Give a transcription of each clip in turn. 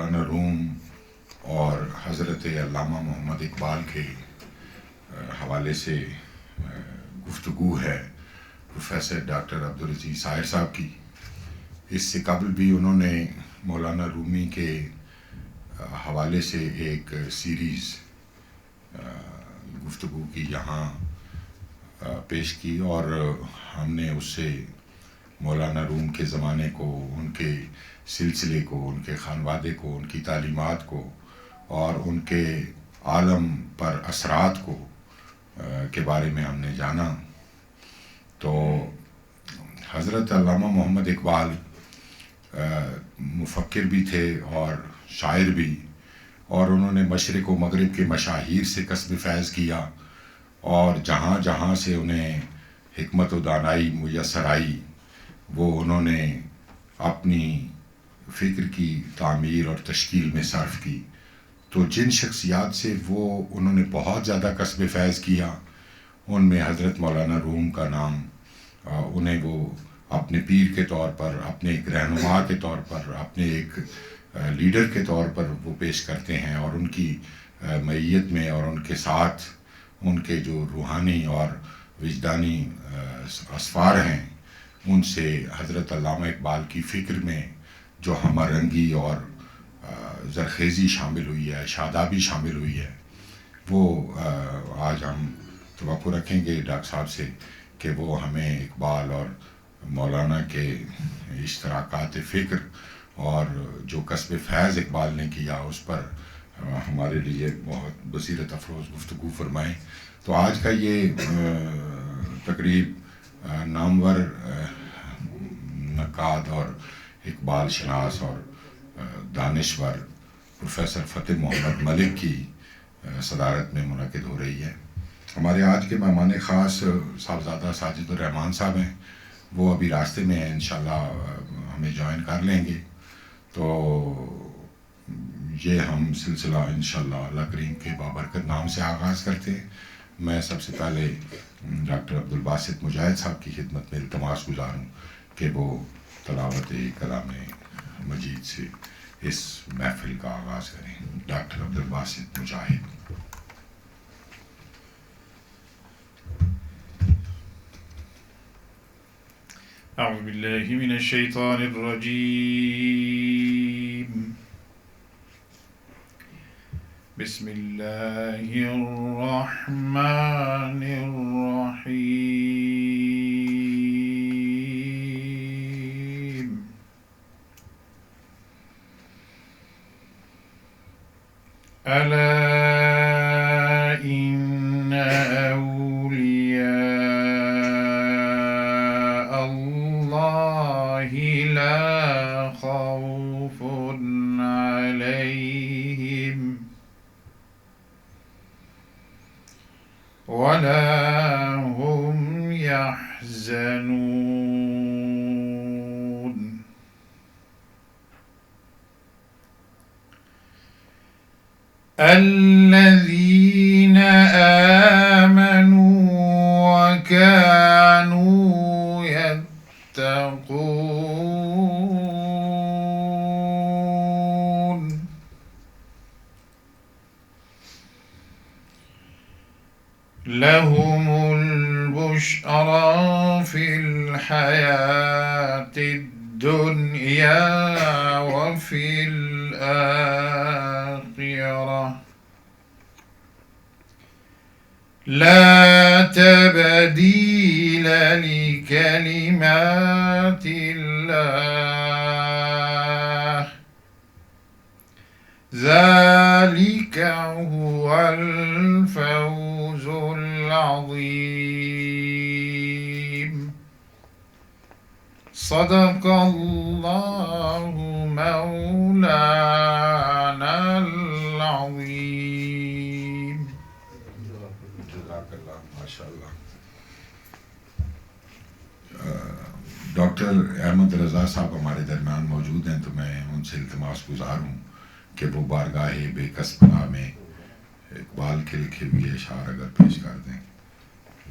مولانا روم اور حضرت علامہ محمد اقبال کے حوالے سے گفتگو ہے پروفیسر ڈاکٹر عبدالعزیز ساحر صاحب کی. اس سے قبل بھی انہوں نے مولانا رومی کے حوالے سے ایک سیریز گفتگو کی یہاں پیش کی، اور ہم نے اس سے مولانا روم کے زمانے کو، ان کے سلسلے کو، ان کے خانوادے کو، ان کی تعلیمات کو اور ان کے عالم پر اثرات کو کے بارے میں ہم نے جانا. تو حضرت علامہ محمد اقبال مفکر بھی تھے اور شاعر بھی، اور انہوں نے مشرق و مغرب کے مشاہیر سے کسب فیض کیا، اور جہاں جہاں سے انہیں حکمت و دانائی میسر آئی وہ انہوں نے اپنی فکر کی تعمیر اور تشکیل میں صرف کی. تو جن شخصیات سے وہ انہوں نے بہت زیادہ کسب فیض کیا ان میں حضرت مولانا روم کا نام انہیں وہ اپنے پیر کے طور پر، اپنے ایک رہنما کے طور پر، اپنے ایک لیڈر کے طور پر وہ پیش کرتے ہیں، اور ان کی معیت میں اور ان کے ساتھ ان کے جو روحانی اور وجدانی اسفار ہیں ان سے حضرت علامہ اقبال کی فکر میں جو ہمہ رنگی اور زرخیزی شامل ہوئی ہے، شادابی شامل ہوئی ہے، وہ آج ہم توقع رکھیں گے ڈاکٹر صاحب سے کہ وہ ہمیں اقبال اور مولانا کے اشتراکات فکر اور جو کسب فیض اقبال نے کیا اس پر ہمارے لیے بہت بصیرت افروز گفتگو فرمائیں. تو آج کا یہ تقریب نامور نقاد اور اقبال شناس اور دانشور پروفیسر فتح محمد ملک کی صدارت میں منعقد ہو رہی ہے. ہمارے آج کے مہمان خاص صاحبزادہ ساجد الرحمان صاحب ہیں، وہ ابھی راستے میں ہیں، انشاءاللہ ہمیں جوائن کر لیں گے. تو یہ ہم سلسلہ انشاءاللہ اللہ کریم کے بابرکت نام سے آغاز کرتے ہیں. میں سب سے پہلے ڈاکٹر عبدالباسط مجاہد صاحب کی خدمت میں التماس گزار ہوں کہ وہ تلاوت کلام مجید سے اس محفل کا آغاز کریں. ڈاکٹر عبدالباسط مجاہد. اعوذ باللہ من الشیطان الرجیم. بسم اللہ الرحمن الرحیم. الا ان اولیاء اللہ لا خوف علیہم ولا هم يحزنون. الذين آمنوا وكانوا يتقون لهم البشرى في الحياة الدنيا وفي الآخرة لا تبديل لكلمات الله ذلك هو الفوز العظيم. صدق الله مولانا العظيم. جزاک اللہ. ماشاء اللہ. ڈاکٹر احمد رضا صاحب ہمارے درمیان موجود ہیں، تو میں ان سے التماس گزار ہوں کہ وہ بارگاہ بے کس پناہ میں اقبال کے لکھے ہوئے اشعار اگر پیش کر دیں.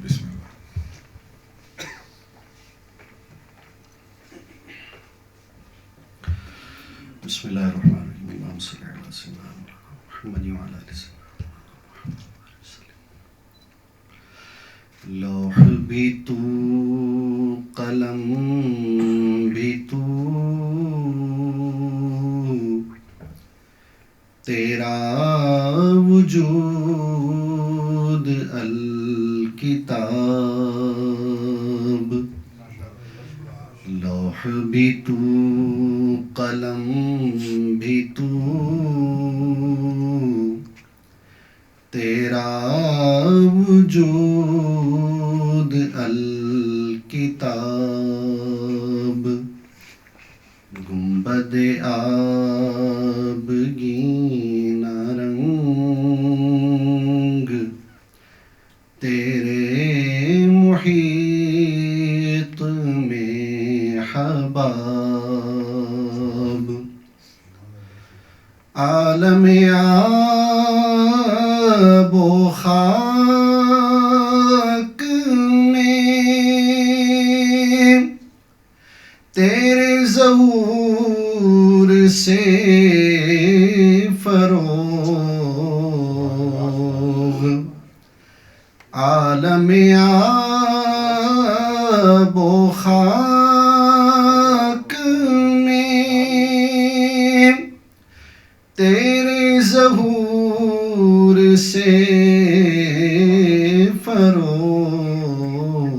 بسم اللہ. بسم اللہ الرحمن الرحیم. صل علی سیدنا محمد وعلی آل سیدنا محمد. لوح بھی تو، قلم بھی تو، تیرا وجود الکتاب. لوح بھی تو، قلم بھی تو، تیرا وجود الکتاب. گنبد آبگین رنگ تیرے محیط میں حباب. عالم آب و خاک میں تیرے ظہور سے فروغ. عالم آب و خاک میں تیرے ظہور سے فروغ.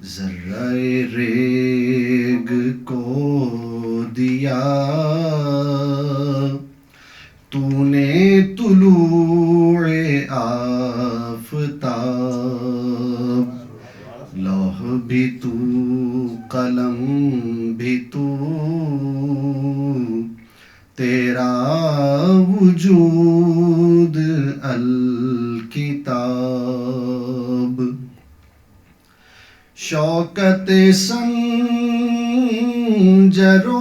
ذرہ ریگ کو دیا تو نے طلوع آفتاب. لوح بھی تو، قلم بھی تو، تیرا وجود الکتاب. شوکت سنجر و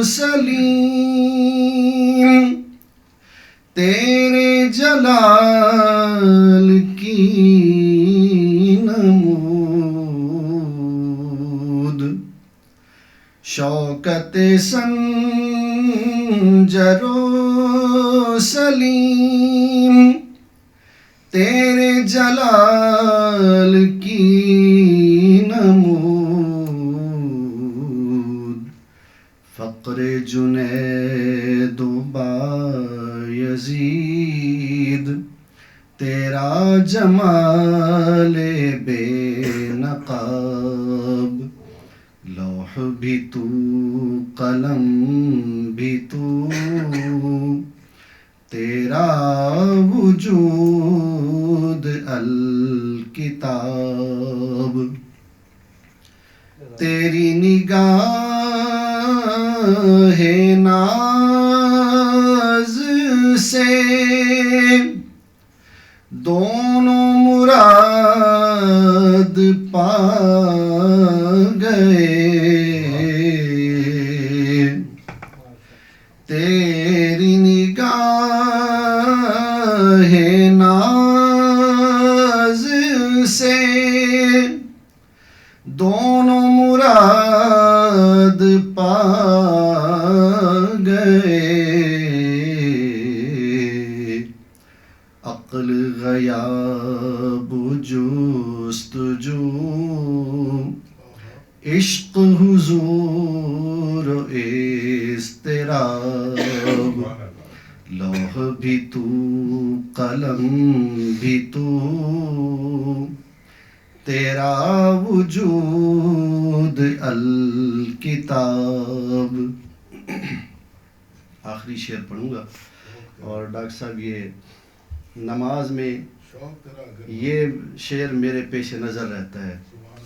سلیم تیرے جلال کی نمود. شوکت سنجر و سلیم تیرے جلال کی نمود. فقر جنید و بایزید تیرا جمال بے نقاب. لوح بھی تو، قلم بھی تو، تیرا وجود الکتاب. تیری نگاہ ناز سے دونوں مراد پا گئے. تیری نگاہ ناز سے دونوں مراد پا گئے. عقل غیاب جستجو، عشق حضور و اضطراب. لوح بھی تو، قلم بھی تو، تیرا وجود الکتاب. آخری شعر پڑھوں گا. اور ڈاکٹر صاحب یہ نماز میں یہ شعر میرے پیش نظر رہتا ہے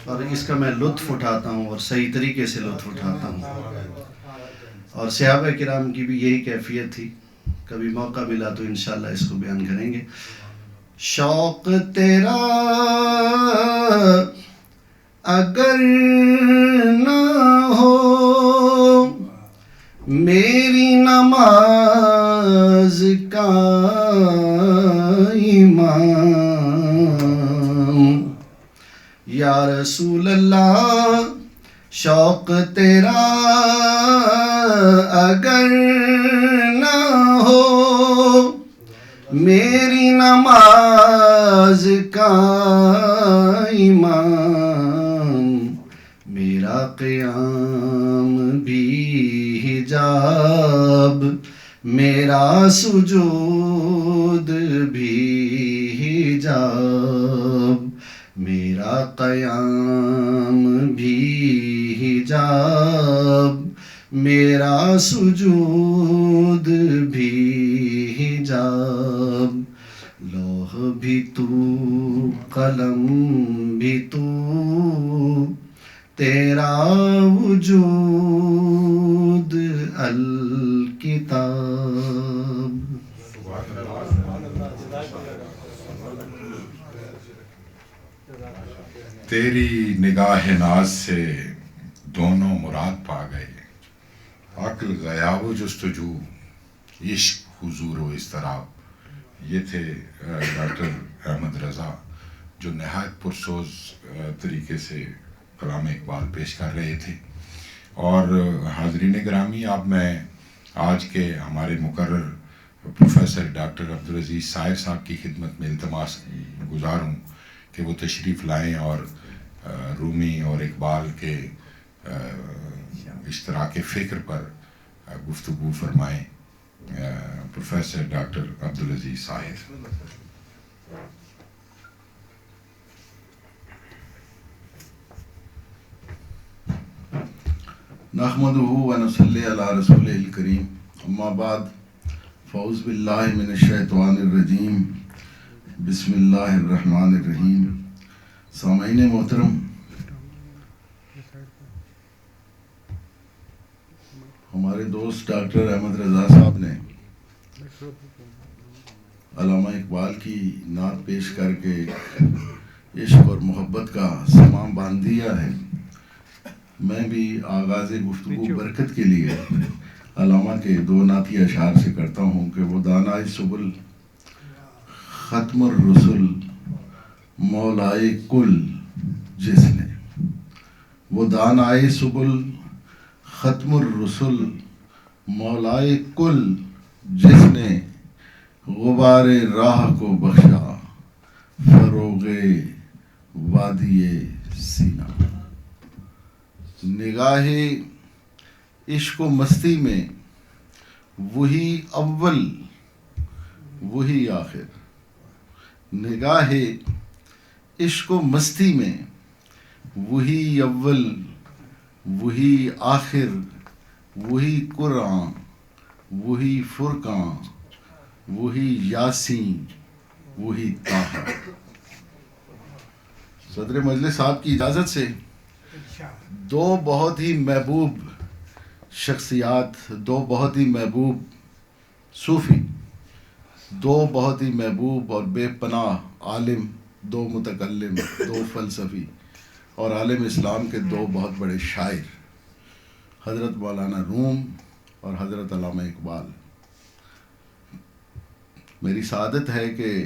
اور اس کا میں لطف اٹھاتا ہوں اور صحیح طریقے سے لطف اٹھاتا ہوں. اور صحابہ کرام کی بھی یہی کیفیت تھی. کبھی موقع ملا تو انشاءاللہ اس کو بیان کریں گے. شوق تیرا اگر نہ ہو میری نماز کا امام. یا رسول اللہ شوق تیرا اگر نہ ہو میری نماز کا ایمان، میرا قیام بھی حجاب، میرا سجود بھی حجاب، میرا قیام بھی حجاب، میرا سجود بھی حجاب، لوح بھی تو قلم بھی تو، تیرا وجود الکتاب۔ تیری نگاہ ناز سے دونوں مراد پا گئے، عقل غیاب و جستجو، عشق حضور و اضطراب۔ یہ تھے ڈاکٹر احمد رضا جو نہایت پرسوز طریقے سے کلام اقبال پیش کر رہے تھے۔ اور حاضرین گرامی، اب میں آج کے ہمارے مقرر پروفیسر ڈاکٹر عبدالعزیز ساحر صاحب کی خدمت میں التماس گزار ہوں کہ وہ تشریف لائیں اور رومی اور اقبال کے اشتراک فکر پر گفتگو فرمائیں۔ پروفیسر ڈاکٹر عبدالعزیز ساحر۔ نحمده ونصلی علی رسولہ الکریم، اما بعد، فاعوذ باللہ من الشیطان الرجیم، بسم اللہ الرحمن الرحیم۔ سامعین محترم، ہمارے دوست ڈاکٹر احمد رضا صاحب نے علامہ اقبال کی نعت پیش کر کے عشق اور محبت کا سمام باندھ دیا ہے۔ میں بھی آغاز گفتگو برکت کے لیے علامہ کے دو نعتی اشعار سے کرتا ہوں کہ وہ دانائے سبل ختم الرسل مولائے کل جس نے، وہ دانائے سبل ختم الرسل مولائے کل جس نے، غبار راہ کو بخشا فروغ وادی سینا۔ نگاہ عشق و مستی میں وہی اول وہی آخر، نگاہ عشق و مستی میں وہی اول وہی آخر، وہی قرآن وہی فرقان وہی یاسین وہی طٰہٰ۔ صدر مجلس صاحب کی اجازت سے دو بہت ہی محبوب شخصیات، دو بہت ہی محبوب صوفی، دو بہت ہی محبوب اور بے پناہ عالم، دو متکلم، دو فلسفی اور عالم اسلام کے دو بہت بڑے شاعر، حضرت مولانا روم اور حضرت علامہ اقبال۔ میری سعادت ہے کہ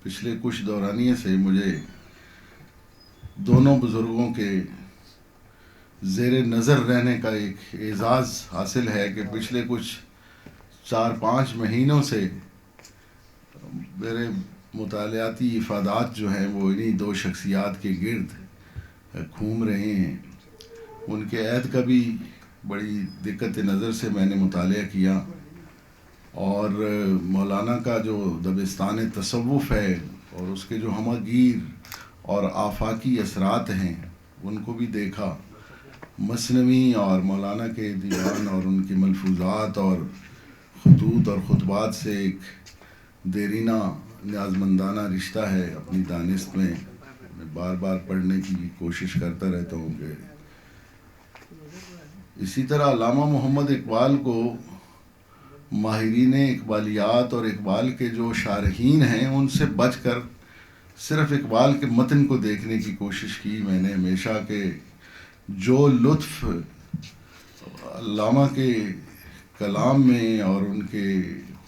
پچھلے کچھ دورانیے سے مجھے دونوں بزرگوں کے زیر نظر رہنے کا ایک اعزاز حاصل ہے کہ پچھلے کچھ 4-5 مہینوں سے میرے مطالعاتی افادات جو ہیں وہ انہی دو شخصیات کے گرد گھوم رہے ہیں۔ ان کے عہد کا بھی بڑی دقت نظر سے میں نے مطالعہ کیا، اور مولانا کا جو دبستان تصوف ہے اور اس کے جو ہمہ گیر اور آفاقی اثرات ہیں ان کو بھی دیکھا۔ مثنوی اور مولانا کے دیوان اور ان کی ملفوظات اور خطوط اور خطبات سے ایک دیرینہ نیازمندانہ رشتہ ہے۔ اپنی دانست میں بار بار پڑھنے کی کوشش کرتا رہتا ہوں کہ اسی طرح علامہ محمد اقبال کو ماہرین اقبالیات اور اقبال کے جو شارحین ہیں ان سے بچ کر صرف اقبال کے متن کو دیکھنے کی کوشش کی میں نے ہمیشہ، کہ جو لطف علامہ کے کلام میں اور ان کے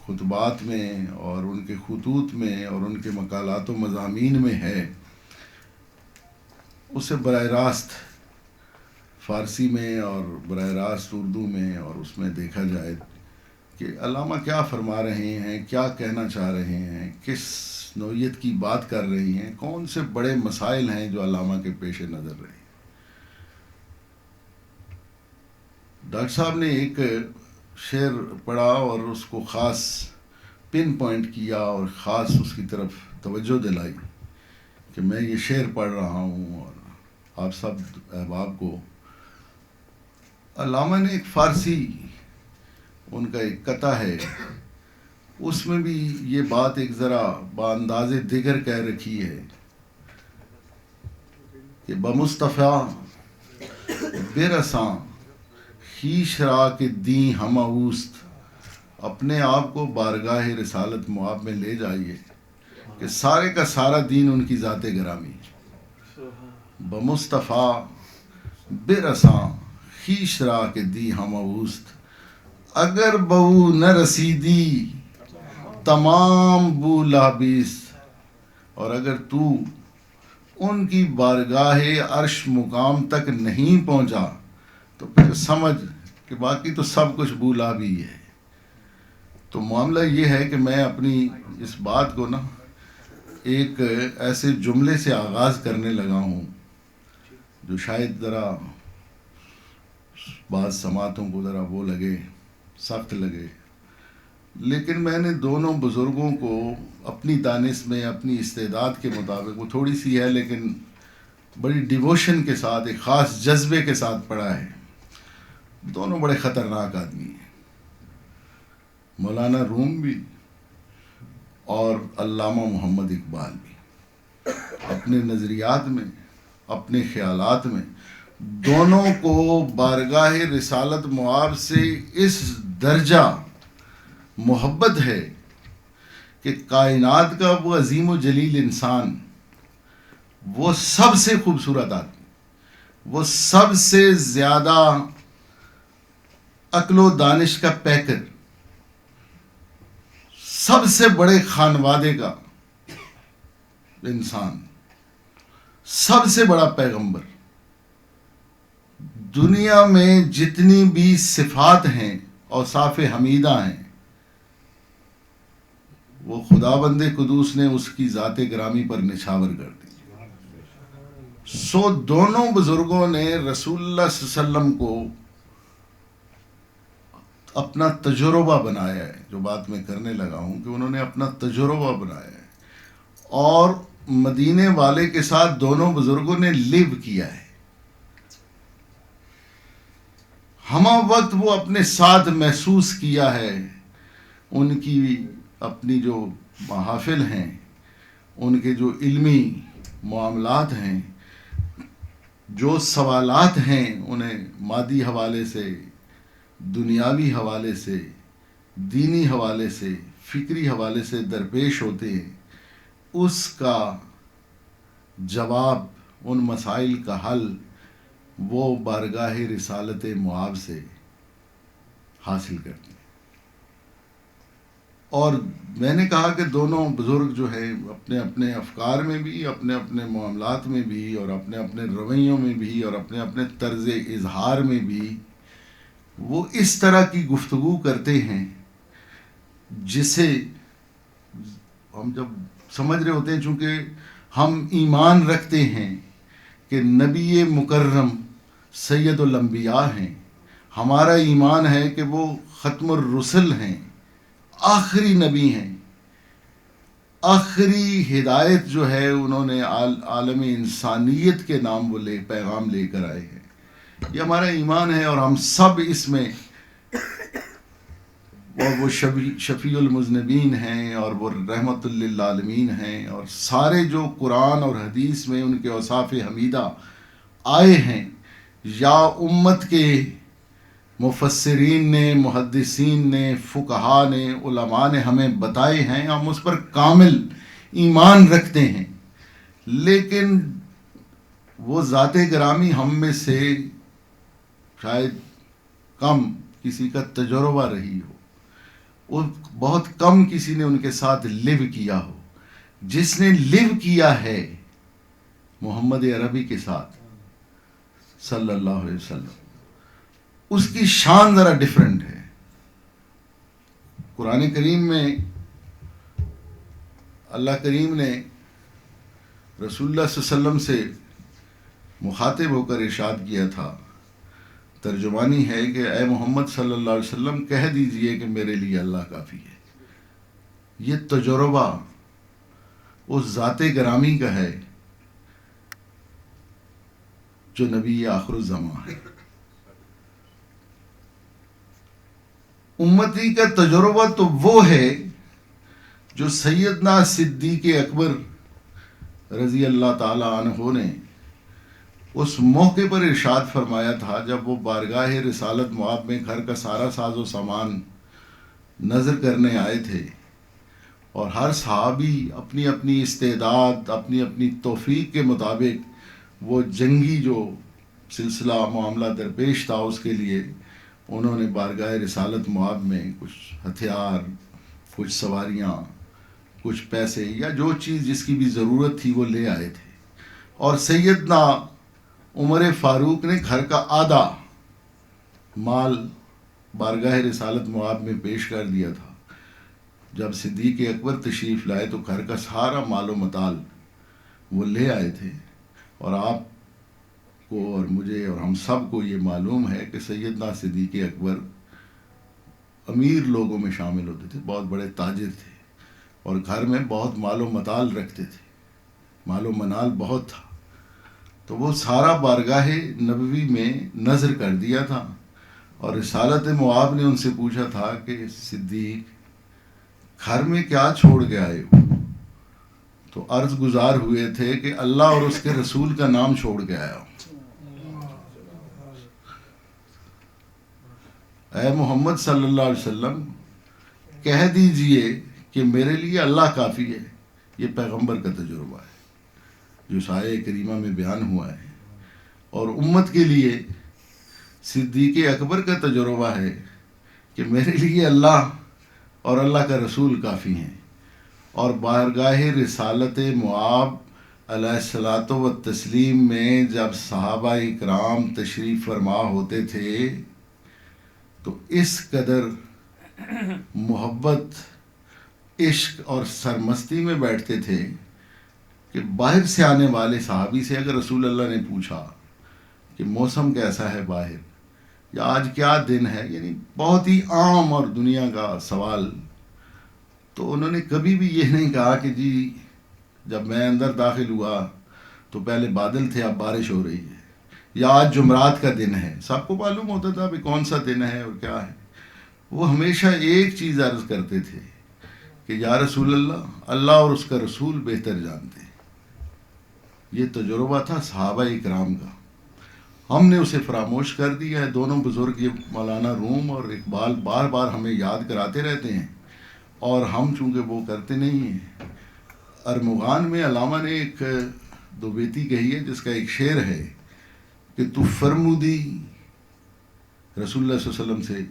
خطبات میں اور ان کے خطوط میں اور ان کے مقالات و مضامین میں ہے، اسے براہ راست فارسی میں اور براہ راست اردو میں اور اس میں دیکھا جائے کہ علامہ کیا فرما رہے ہیں، کیا کہنا چاہ رہے ہیں، کس نوعیت کی بات کر رہی ہیں، کون سے بڑے مسائل ہیں جو علامہ کے پیش نظر رہے. ڈاکٹر صاحب نے ایک شعر پڑھا اور اس کو خاص پن پوائنٹ کیا اور خاص اس کی طرف توجہ دلائی کہ میں یہ شعر پڑھ رہا ہوں اور آپ سب احباب کو. علامہ نے ایک فارسی ان کا ایک قطع ہے، اس میں بھی یہ بات ایک ذرا بانداز دیگر کہہ رکھی ہے کہ بمصطفیٰ برساں خویش را کہ دیں ہم اوست. اپنے آپ کو بارگاہ رسالت مآب میں لے جائیے کہ سارے کا سارا دین ان کی ذات گرامی. بمصطفیٰ برساں خویش را کہ دیں ہم اوست. اگر بہو نہ رسیدی تمام بو لابیست. اور اگر تو ان کی بارگاہ عرش مقام تک نہیں پہنچا تو پھر سمجھ کہ باقی تو سب کچھ بولا بھی ہے. تو معاملہ یہ ہے کہ میں اپنی اس بات کو نا ایک ایسے جملے سے آغاز کرنے لگا ہوں جو شاید ذرا بعض سماعتوں کو ذرا وہ لگے، سخت لگے، لیکن میں نے دونوں بزرگوں کو اپنی دانش میں اپنی استعداد کے مطابق، وہ تھوڑی سی ہے لیکن بڑی ڈیووشن کے ساتھ، ایک خاص جذبے کے ساتھ پڑھا ہے. دونوں بڑے خطرناک آدمی ہیں، مولانا روم بھی اور علامہ محمد اقبال بھی. اپنے نظریات میں، اپنے خیالات میں دونوں کو بارگاہ رسالت مآب سے اس درجہ محبت ہے کہ کائنات کا وہ عظیم و جلیل انسان، وہ سب سے خوبصورت آدمی، وہ سب سے زیادہ عقل و دانش کا پیکر، سب سے بڑے خانوادے کا انسان، سب سے بڑا پیغمبر، دنیا میں جتنی بھی صفات ہیں اوصاف حمیدہ ہیں وہ خدا بند قدوس نے اس کی ذات گرامی پر نچھاور کر دی. سو دونوں بزرگوں نے رسول اللہ صلی اللہ علیہ وسلم کو اپنا تجربہ بنایا ہے. جو بات میں کرنے لگا ہوں کہ انہوں نے اپنا تجربہ بنایا ہے اور مدینے والے کے ساتھ دونوں بزرگوں نے لیو کیا ہے. ہمہ وقت وہ اپنے ساتھ محسوس کیا ہے ان کی اپنی جو محافل ہیں، ان کے جو علمی معاملات ہیں، جو سوالات ہیں انہیں مادی حوالے سے، دنیاوی حوالے سے، دینی حوالے سے، فکری حوالے سے درپیش ہوتے ہیں، اس کا جواب، ان مسائل کا حل وہ بارگاہ رسالت مآب سے حاصل کرتے ہیں. اور میں نے کہا کہ دونوں بزرگ جو ہیں اپنے اپنے افکار میں بھی، اپنے اپنے معاملات میں بھی، اور اپنے اپنے رویوں میں بھی، اور اپنے اپنے طرز اظہار میں بھی وہ اس طرح کی گفتگو کرتے ہیں جسے ہم جب سمجھ رہے ہوتے ہیں، چونکہ ہم ایمان رکھتے ہیں کہ نبی مکرم سید الانبیاء ہیں، ہمارا ایمان ہے کہ وہ ختم الرسل ہیں، آخری نبی ہیں، آخری ہدایت جو ہے انہوں نے عالم انسانیت کے نام وہ پیغام لے کر آئے ہیں. یہ ہمارا ایمان ہے اور ہم سب اس میں، اور وہ شفیع المذنبین ہیں اور وہ رحمت للعالمین ہیں، اور سارے جو قرآن اور حدیث میں ان کے اوصاف حمیدہ آئے ہیں یا امت کے مفسرین نے، محدثین نے، فقہا نے، علماء نے ہمیں بتائے ہیں، ہم اس پر کامل ایمان رکھتے ہیں. لیکن وہ ذات گرامی ہم میں سے شاید کم کسی کا تجربہ رہی ہو، وہ بہت کم کسی نے ان کے ساتھ لیو کیا ہو. جس نے لیو کیا ہے محمد عربی کے ساتھ، صلی اللہ علیہ وسلم، اس کی شان ذرا ڈیفرنٹ ہے۔ قرآن کریم میں اللہ کریم نے رسول اللہ صلی اللہ علیہ وسلم سے مخاطب ہو کر ارشاد کیا تھا، ترجمانی ہے کہ اے محمد صلی اللہ علیہ وسلم کہہ دیجئے کہ میرے لیے اللہ کافی ہے۔ یہ تجربہ اس ذات گرامی کا ہے جو نبی آخر الزمان ہے۔ امتی کا تجربہ تو وہ ہے جو سیدنا صدیق اکبر رضی اللہ تعالی عنہ نے اس موقع پر ارشاد فرمایا تھا جب وہ بارگاہ رسالت مآب میں گھر کا سارا ساز و سامان نظر کرنے آئے تھے، اور ہر صحابی اپنی اپنی استعداد، اپنی اپنی توفیق کے مطابق وہ جنگی جو سلسلہ معاملہ درپیش تھا اس کے لیے انہوں نے بارگاہ رسالت مآب میں کچھ ہتھیار، کچھ سواریاں، کچھ پیسے یا جو چیز جس کی بھی ضرورت تھی وہ لے آئے تھے، اور سیدنا عمر فاروق نے گھر کا آدھا مال بارگاہ رسالت مآب میں پیش کر دیا تھا۔ جب صدیق اکبر تشریف لائے تو گھر کا سارا مال و متال وہ لے آئے تھے، اور آپ کو اور مجھے اور ہم سب کو یہ معلوم ہے کہ سیدنا صدیق اکبر امیر لوگوں میں شامل ہوتے تھے، بہت بڑے تاجر تھے، اور گھر میں بہت مال و متال رکھتے تھے، مال و منال بہت تھا۔ تو وہ سارا بارگاہ نبوی میں نظر کر دیا تھا، اور رسالت مآب نے ان سے پوچھا تھا کہ صدیق گھر میں کیا چھوڑ کے آئے ہو؟ تو عرض گزار ہوئے تھے کہ اللہ اور اس کے رسول کا نام چھوڑ کے آیا ہوں۔ اے محمد صلی اللہ علیہ وسلم کہہ دیجئے کہ میرے لیے اللہ کافی ہے۔ یہ پیغمبر کا تجربہ ہے جو سایہ کریمہ میں بیان ہوا ہے، اور امت کے لیے صدیق اکبر کا تجربہ ہے کہ میرے لیے اللہ اور اللہ کا رسول کافی ہیں۔ اور بارگاہ رسالت مآب علیہ الصلاۃ والتسلیم میں جب صحابہ اکرام تشریف فرما ہوتے تھے تو اس قدر محبت، عشق اور سرمستی میں بیٹھتے تھے کہ باہر سے آنے والے صحابی سے اگر رسول اللہ نے پوچھا کہ موسم کیسا ہے باہر، یا آج کیا دن ہے، یعنی بہت ہی عام اور دنیا کا سوال، تو انہوں نے کبھی بھی یہ نہیں کہا کہ جی جب میں اندر داخل ہوا تو پہلے بادل تھے اب بارش ہو رہی ہے، یا آج جمعرات کا دن ہے۔ سب کو معلوم ہوتا تھا کہ کون سا دن ہے اور کیا ہے۔ وہ ہمیشہ ایک چیز عرض کرتے تھے کہ یا رسول اللہ، اللہ اور اس کا رسول بہتر جانتے ہیں۔ یہ تجربہ تھا صحابہ اکرام کا، ہم نے اسے فراموش کر دیا ہے۔ دونوں بزرگ یہ مولانا روم اور اقبال بار بار ہمیں یاد کراتے رہتے ہیں، اور ہم چونکہ وہ کرتے نہیں ہیں۔ ارمغان میں علامہ نے ایک دو بیتی کہی ہے جس کا ایک شعر ہے کہ تو فرمودی، رسول اللہ صلی اللہ علیہ وسلم سے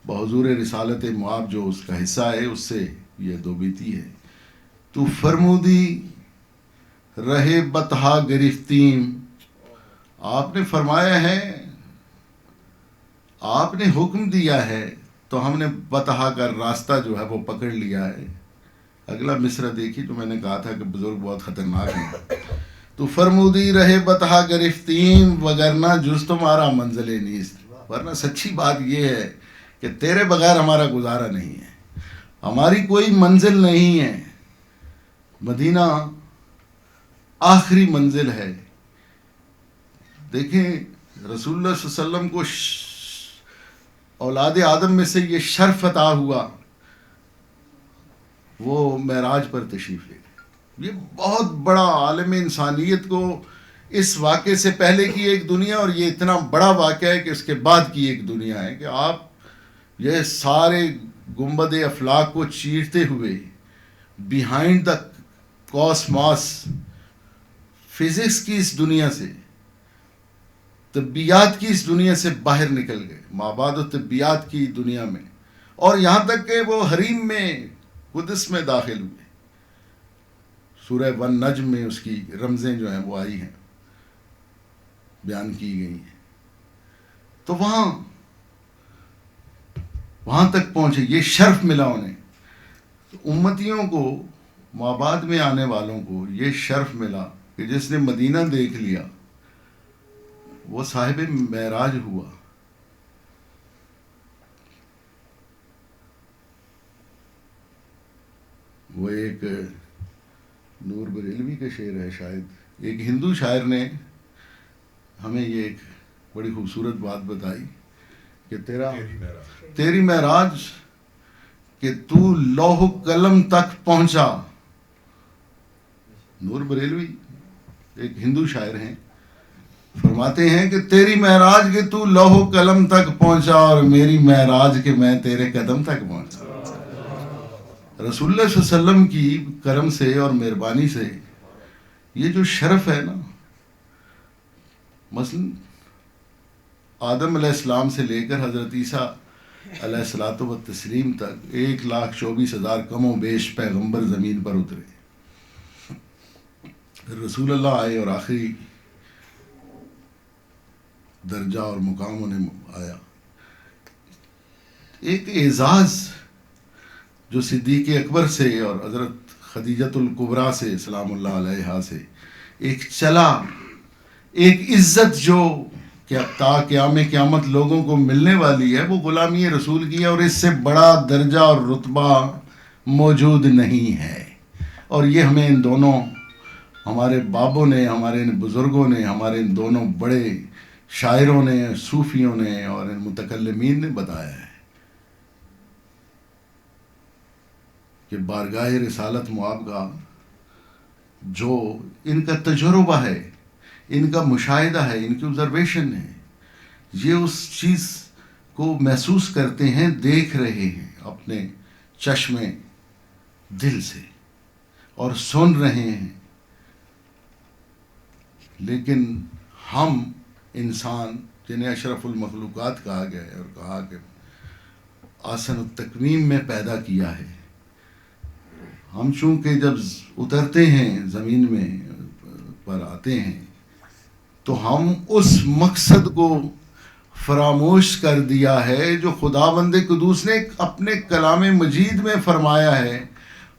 بحضور رسالت مآب جو اس کا حصہ ہے اس سے یہ دو بیتی ہے۔ تو فرمودی رہے بتہا گرفتیم، آپ نے فرمایا ہے، آپ نے حکم دیا ہے تو ہم نے بتہا کا راستہ جو ہے وہ پکڑ لیا ہے۔ اگلا مصرع دیکھیے جو میں نے کہا تھا کہ بزرگ بہت خطرناک ہیں۔ تو فرمودی رہے بتہا گرفتیم وگرنہ جز تمہارا منزل نیست، ورنہ سچی بات یہ ہے کہ تیرے بغیر ہمارا گزارا نہیں ہے، ہماری کوئی منزل نہیں ہے۔ مدینہ آخری منزل ہے۔ دیکھیں رسول اللہ صلی اللہ علیہ وسلم کو اولاد آدم میں سے یہ شرف عطا ہوا، وہ معراج پر تشریف لے گئے۔ یہ بہت بڑا عالم انسانیت کو اس واقعے سے پہلے کی ایک دنیا، اور یہ اتنا بڑا واقعہ ہے کہ اس کے بعد کی ایک دنیا ہے کہ آپ یہ سارے گنبد افلاک کو چیرتے ہوئے بیہائنڈ دا کاسماس، فزکس کی اس دنیا سے، طبیعیات کی اس دنیا سے باہر نکل گئے، مابعد و طبیعیات کی دنیا میں، اور یہاں تک کہ وہ حریم میں قدس میں داخل ہوئے۔ سورہ ون نجم میں اس کی رمزیں جو ہیں وہ آئی ہیں۔ بیان کی گئی ہیں، تو وہاں تک پہنچے، یہ شرف ملا انہیں. تو امتیوں کو، مابعد میں آنے والوں کو یہ شرف ملا کہ جس نے مدینہ دیکھ لیا وہ صاحب معراج ہوا. وہ ایک نور بریلوی کا شعر ہے، شاید ایک ہندو شاعر نے ہمیں یہ ایک بڑی خوبصورت بات بتائی کہ تیری معراج کہ تو لوح قلم تک پہنچا. نور بریلوی ایک ہندو شاعر ہیں، فرماتے ہیں کہ تیری معراج کہ تو لوح قلم تک پہنچا اور میری معراج کہ میں تیرے قدم تک پہنچا. رسول اللہ صلی اللہ علیہ وسلم کی کرم سے اور مہربانی سے یہ جو شرف ہے نا، مثلا آدم علیہ السلام سے لے کر حضرت عیسیٰ علیہ الصلوۃ والتسلیم تک 1,24,000 کم و بیش پیغمبر زمین پر اترے. رسول اللہ آئے اور آخری درجہ اور مقام انہیں آیا. ایک اعزاز جو صدیق اکبر سے اور حضرت خدیجۃ الکبریٰ سے سلام اللہ علیہا سے ایک چلا، ایک عزت جو کہ تا قیام قیامت لوگوں کو ملنے والی ہے، وہ غلامی رسول کی ہے، اور اس سے بڑا درجہ اور رتبہ موجود نہیں ہے. اور یہ ہمیں ان دونوں، ہمارے بابوں نے، ہمارے ان بزرگوں نے، ہمارے ان دونوں بڑے شاعروں نے، صوفیوں نے اور ان متکلمین نے بتایا ہے کہ بارگاہ رسالت معاب کا جو ان کا تجربہ ہے، ان کا مشاہدہ ہے، ان کی آبزرویشن ہے، یہ اس چیز کو محسوس کرتے ہیں، دیکھ رہے ہیں اپنے چشم دل سے اور سن رہے ہیں. لیکن ہم انسان جنہیں اشرف المخلوقات کہا گیا ہے اور کہا کہ آسن التکوین میں پیدا کیا ہے، ہم چونکہ جب اترتے ہیں زمین میں پر آتے ہیں تو ہم اس مقصد کو فراموش کر دیا ہے جو خداوند قدوس نے اپنے کلام مجید میں فرمایا ہے،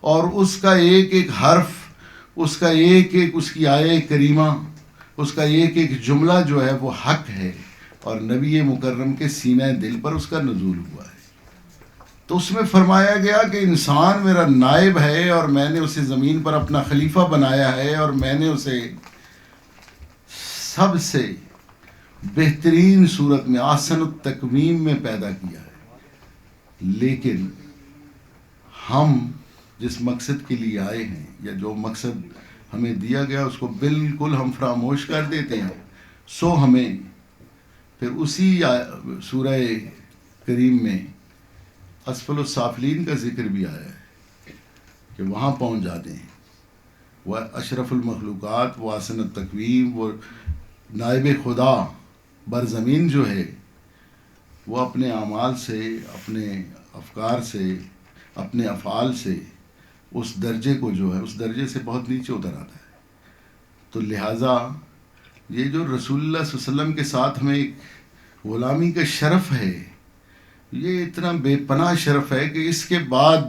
اور اس کا ایک ایک حرف، اس کا ایک ایک اس کی آیہ کریمہ، اس کا ایک ایک جملہ جو ہے وہ حق ہے، اور نبی مکرم کے سینہ دل پر اس کا نزول ہوا ہے. تو اس میں فرمایا گیا کہ انسان میرا نائب ہے اور میں نے اسے زمین پر اپنا خلیفہ بنایا ہے، اور میں نے اسے سب سے بہترین صورت میں آسن التکویم میں پیدا کیا ہے. لیکن ہم جس مقصد کے لیے آئے ہیں یا جو مقصد ہمیں دیا گیا اس کو بالکل ہم فراموش کر دیتے ہیں. سو ہمیں پھر اسی سورہ کریم میں اسفل السافلین کا ذکر بھی آیا ہے کہ وہاں پہنچ جاتے ہیں. وہ اشرف المخلوقات، وہ آسن التکویم، وہ نائب خدا برزمین جو ہے، وہ اپنے اعمال سے، اپنے افکار سے، اپنے افعال سے اس درجے کو جو ہے، اس درجے سے بہت نیچے اتر آتا ہے. تو لہٰذا یہ جو رسول اللہ صلی اللہ علیہ وسلم کے ساتھ ہمیں ایک غلامی کا شرف ہے، یہ اتنا بے پناہ شرف ہے کہ اس کے بعد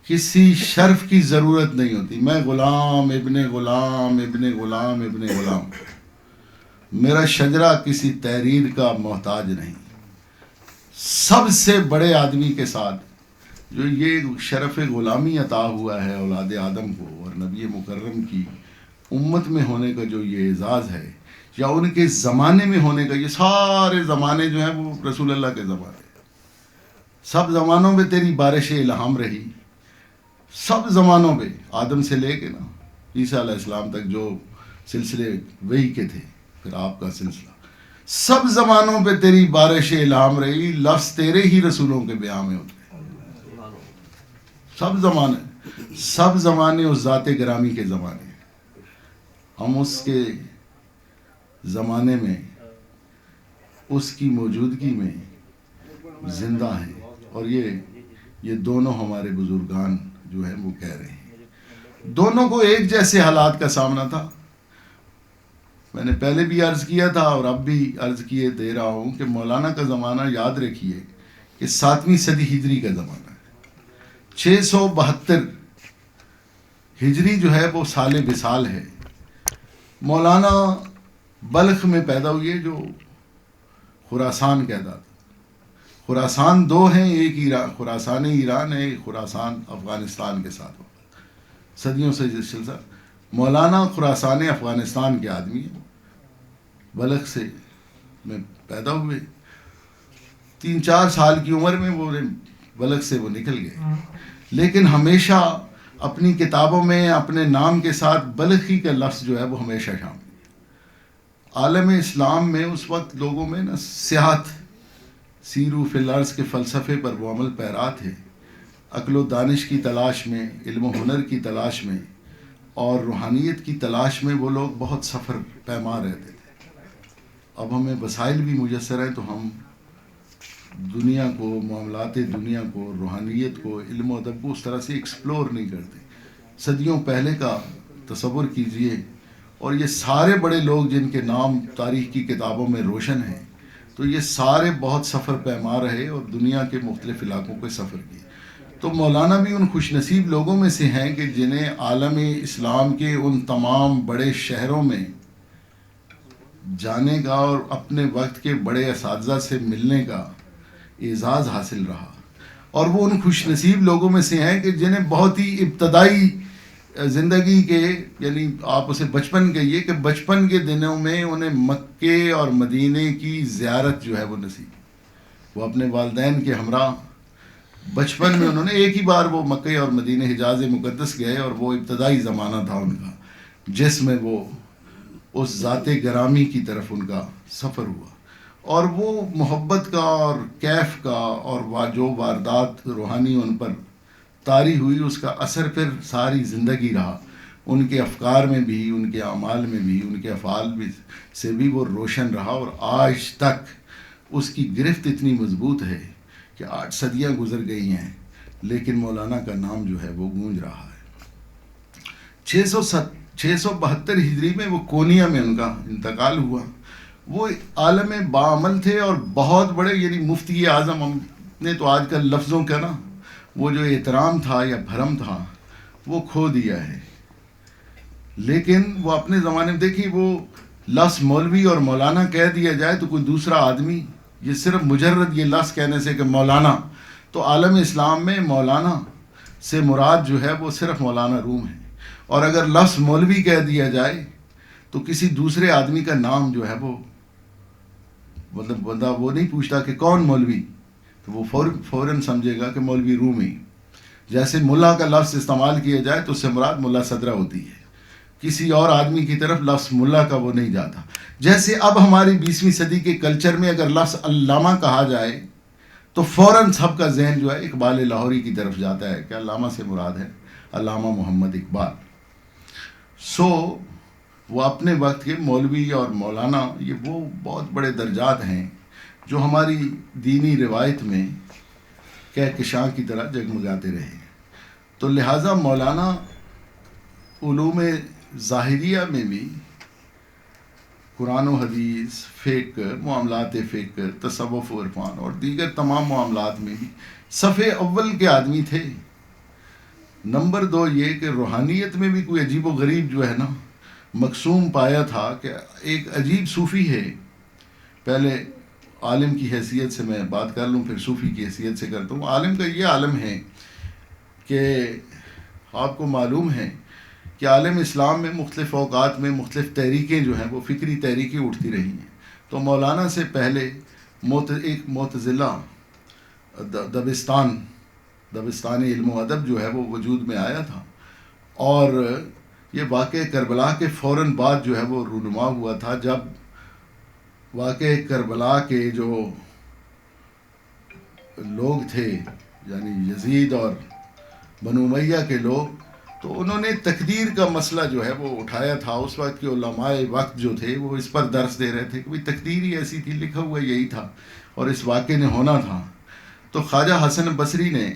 کسی شرف کی ضرورت نہیں ہوتی. میں غلام ابن غلام ابن غلام ابن غلام، میرا شجرہ کسی تحریر کا محتاج نہیں. سب سے بڑے آدمی کے ساتھ جو یہ شرف غلامی عطا ہوا ہے اولاد آدم کو، اور نبی مکرم کی امت میں ہونے کا جو یہ اعزاز ہے، یا ان کے زمانے میں ہونے کا، یہ سارے زمانے جو ہیں وہ رسول اللہ کے زمانے. سب زمانوں میں تیری بارش الہام رہی، سب زمانوں پہ، آدم سے لے کے نا عیسیٰ علیہ السلام تک جو سلسلے وہی کے تھے، پھر آپ کا سلسلہ، سب زمانوں پہ تیری بارش الہام رہی. لفظ تیرے ہی رسولوں کے بیان میں ہوتے. سب زمانے اس ذات گرامی کے زمانے. ہم اس کے زمانے میں، اس کی موجودگی میں زندہ ہیں. اور یہ دونوں ہمارے بزرگان جو ہیں وہ کہہ رہے ہیں، دونوں کو ایک جیسے حالات کا سامنا تھا. میں نے پہلے بھی عرض کیا تھا اور اب بھی عرض کیے دے رہا ہوں کہ مولانا کا زمانہ یاد رکھیے کہ 7ویں صدی ہجری کا زمانہ ہے. 672 ہجری جو ہے وہ سال وصال ہے. مولانا بلخ میں پیدا ہوئے جو خراسان کہتا تھا. خراسان دو ہیں، ایک ایران خراسان ایران ہے، ایک خراسان افغانستان کے ساتھ ہوگا. صدیوں سے یہ سلسلہ. مولانا خراسان افغانستان کے آدمی ہیں. بلخ سے میں پیدا ہوئے. 3-4 سال کی عمر میں وہ بلخ سے وہ نکل گئے، لیکن ہمیشہ اپنی کتابوں میں اپنے نام کے ساتھ بلخی کا لفظ جو ہے وہ ہمیشہ شامل. عالم اسلام میں اس وقت لوگوں میں نا سیاحت، سیرو فی الارض کے فلسفے پر وہ عمل پیرا تھے. عقل و دانش کی تلاش میں، علم و ہنر کی تلاش میں اور روحانیت کی تلاش میں وہ لوگ بہت سفر پیما رہتے تھے. اب ہمیں وسائل بھی میسر ہیں تو ہم دنیا کو، معاملات دنیا کو، روحانیت کو، علم و ادب کو اس طرح سے ایکسپلور نہیں کرتے. صدیوں پہلے کا تصور کیجئے، اور یہ سارے بڑے لوگ جن کے نام تاریخ کی کتابوں میں روشن ہیں، تو یہ سارے بہت سفر پیما رہے اور دنیا کے مختلف علاقوں کو سفر کیے. تو مولانا بھی ان خوش نصیب لوگوں میں سے ہیں کہ جنہیں عالم اسلام کے ان تمام بڑے شہروں میں جانے کا اور اپنے وقت کے بڑے اساتذہ سے ملنے کا اعزاز حاصل رہا. اور وہ ان خوش نصیب لوگوں میں سے ہیں کہ جنہیں بہت ہی ابتدائی زندگی کے، یعنی آپ اسے بچپن کہیے، کہ بچپن کے دنوں میں انہیں مکے اور مدینے کی زیارت جو ہے وہ نصیب. وہ اپنے والدین کے ہمراہ بچپن میں انہوں نے ایک ہی بار وہ مکے اور مدینے حجاز مقدس گئے، اور وہ ابتدائی زمانہ تھا ان کا جس میں وہ اس ذات گرامی کی طرف ان کا سفر ہوا. اور وہ محبت کا اور کیف کا اور جو واردات روحانی ان پر طاری ہوئی، اس کا اثر پھر ساری زندگی رہا. ان کے افکار میں بھی، ان کے اعمال میں بھی، ان کے افعال بھی سے بھی وہ روشن رہا، اور آج تک اس کی گرفت اتنی مضبوط ہے کہ 8 صدیاں گزر گئی ہیں لیکن مولانا کا نام جو ہے وہ گونج رہا ہے. 672 ہجری میں وہ کونیا میں ان کا انتقال ہوا. وہ عالم باعمل تھے اور بہت بڑے، یعنی مفتی اعظم. ہم نے تو آج کل لفظوں کا نا وہ جو احترام تھا یا بھرم تھا وہ کھو دیا ہے، لیکن وہ اپنے زمانے میں دیکھیے، وہ لفظ مولوی اور مولانا کہہ دیا جائے تو کوئی دوسرا آدمی، یہ صرف مجرد یہ لفظ کہنے سے کہ مولانا، تو عالم اسلام میں مولانا سے مراد جو ہے وہ صرف مولانا روم ہے. اور اگر لفظ مولوی کہہ دیا جائے تو کسی دوسرے آدمی کا نام جو ہے وہ مطلب بندہ وہ نہیں پوچھتا کہ کون مولوی، تو وہ فوراً سمجھے گا کہ مولوی رومی. جیسے ملا کا لفظ استعمال کیا جائے تو اس سے مراد ملا صدرہ ہوتی ہے، کسی اور آدمی کی طرف لفظ ملا کا وہ نہیں جاتا. جیسے اب ہماری 20ویں صدی کے کلچر میں اگر لفظ علامہ کہا جائے تو فوراً سب کا ذہن جو ہے اقبال لاہوری کی طرف جاتا ہے کہ علامہ سے مراد ہے علامہ محمد اقبال. وہ اپنے وقت کے مولوی اور مولانا، یہ وہ بہت بڑے درجات ہیں جو ہماری دینی روایت میں کہکشاں کی طرح جگمگاتے رہے. تو لہٰذا مولانا علوم ظاہریہ میں بھی، قرآن و حدیث، فقہ، معاملات فقہ، تصوف و عرفان اور دیگر تمام معاملات میں بھی صفِ اول کے آدمی تھے. نمبر 2 یہ کہ روحانیت میں بھی کوئی عجیب و غریب جو ہے نا مقسوم پایا تھا کہ ایک عجیب صوفی ہے. پہلے عالم کی حیثیت سے میں بات کر لوں، پھر صوفی کی حیثیت سے کرتا ہوں. عالم کا یہ عالم ہے کہ آپ کو معلوم ہے کہ عالم اسلام میں مختلف اوقات میں مختلف تحریکیں جو ہیں وہ فکری تحریکیں اٹھتی رہی ہیں. تو مولانا سے پہلے ایک معتزلہ دبستان علم و ادب جو ہے وہ وجود میں آیا تھا، اور یہ واقعہ کربلا کے فوراً بعد جو ہے وہ رونما ہوا تھا، جب واقعہ کربلا کے جو لوگ تھے، یعنی یزید اور بنو امیہ کے لوگ، تو انہوں نے تقدیر کا مسئلہ جو ہے وہ اٹھایا تھا. اس وقت کے علماء وقت جو تھے وہ اس پر درس دے رہے تھے کہ تقدیر ہی ایسی تھی، لکھا ہوا یہی تھا اور اس واقعے نے ہونا تھا. تو خواجہ حسن بصری نے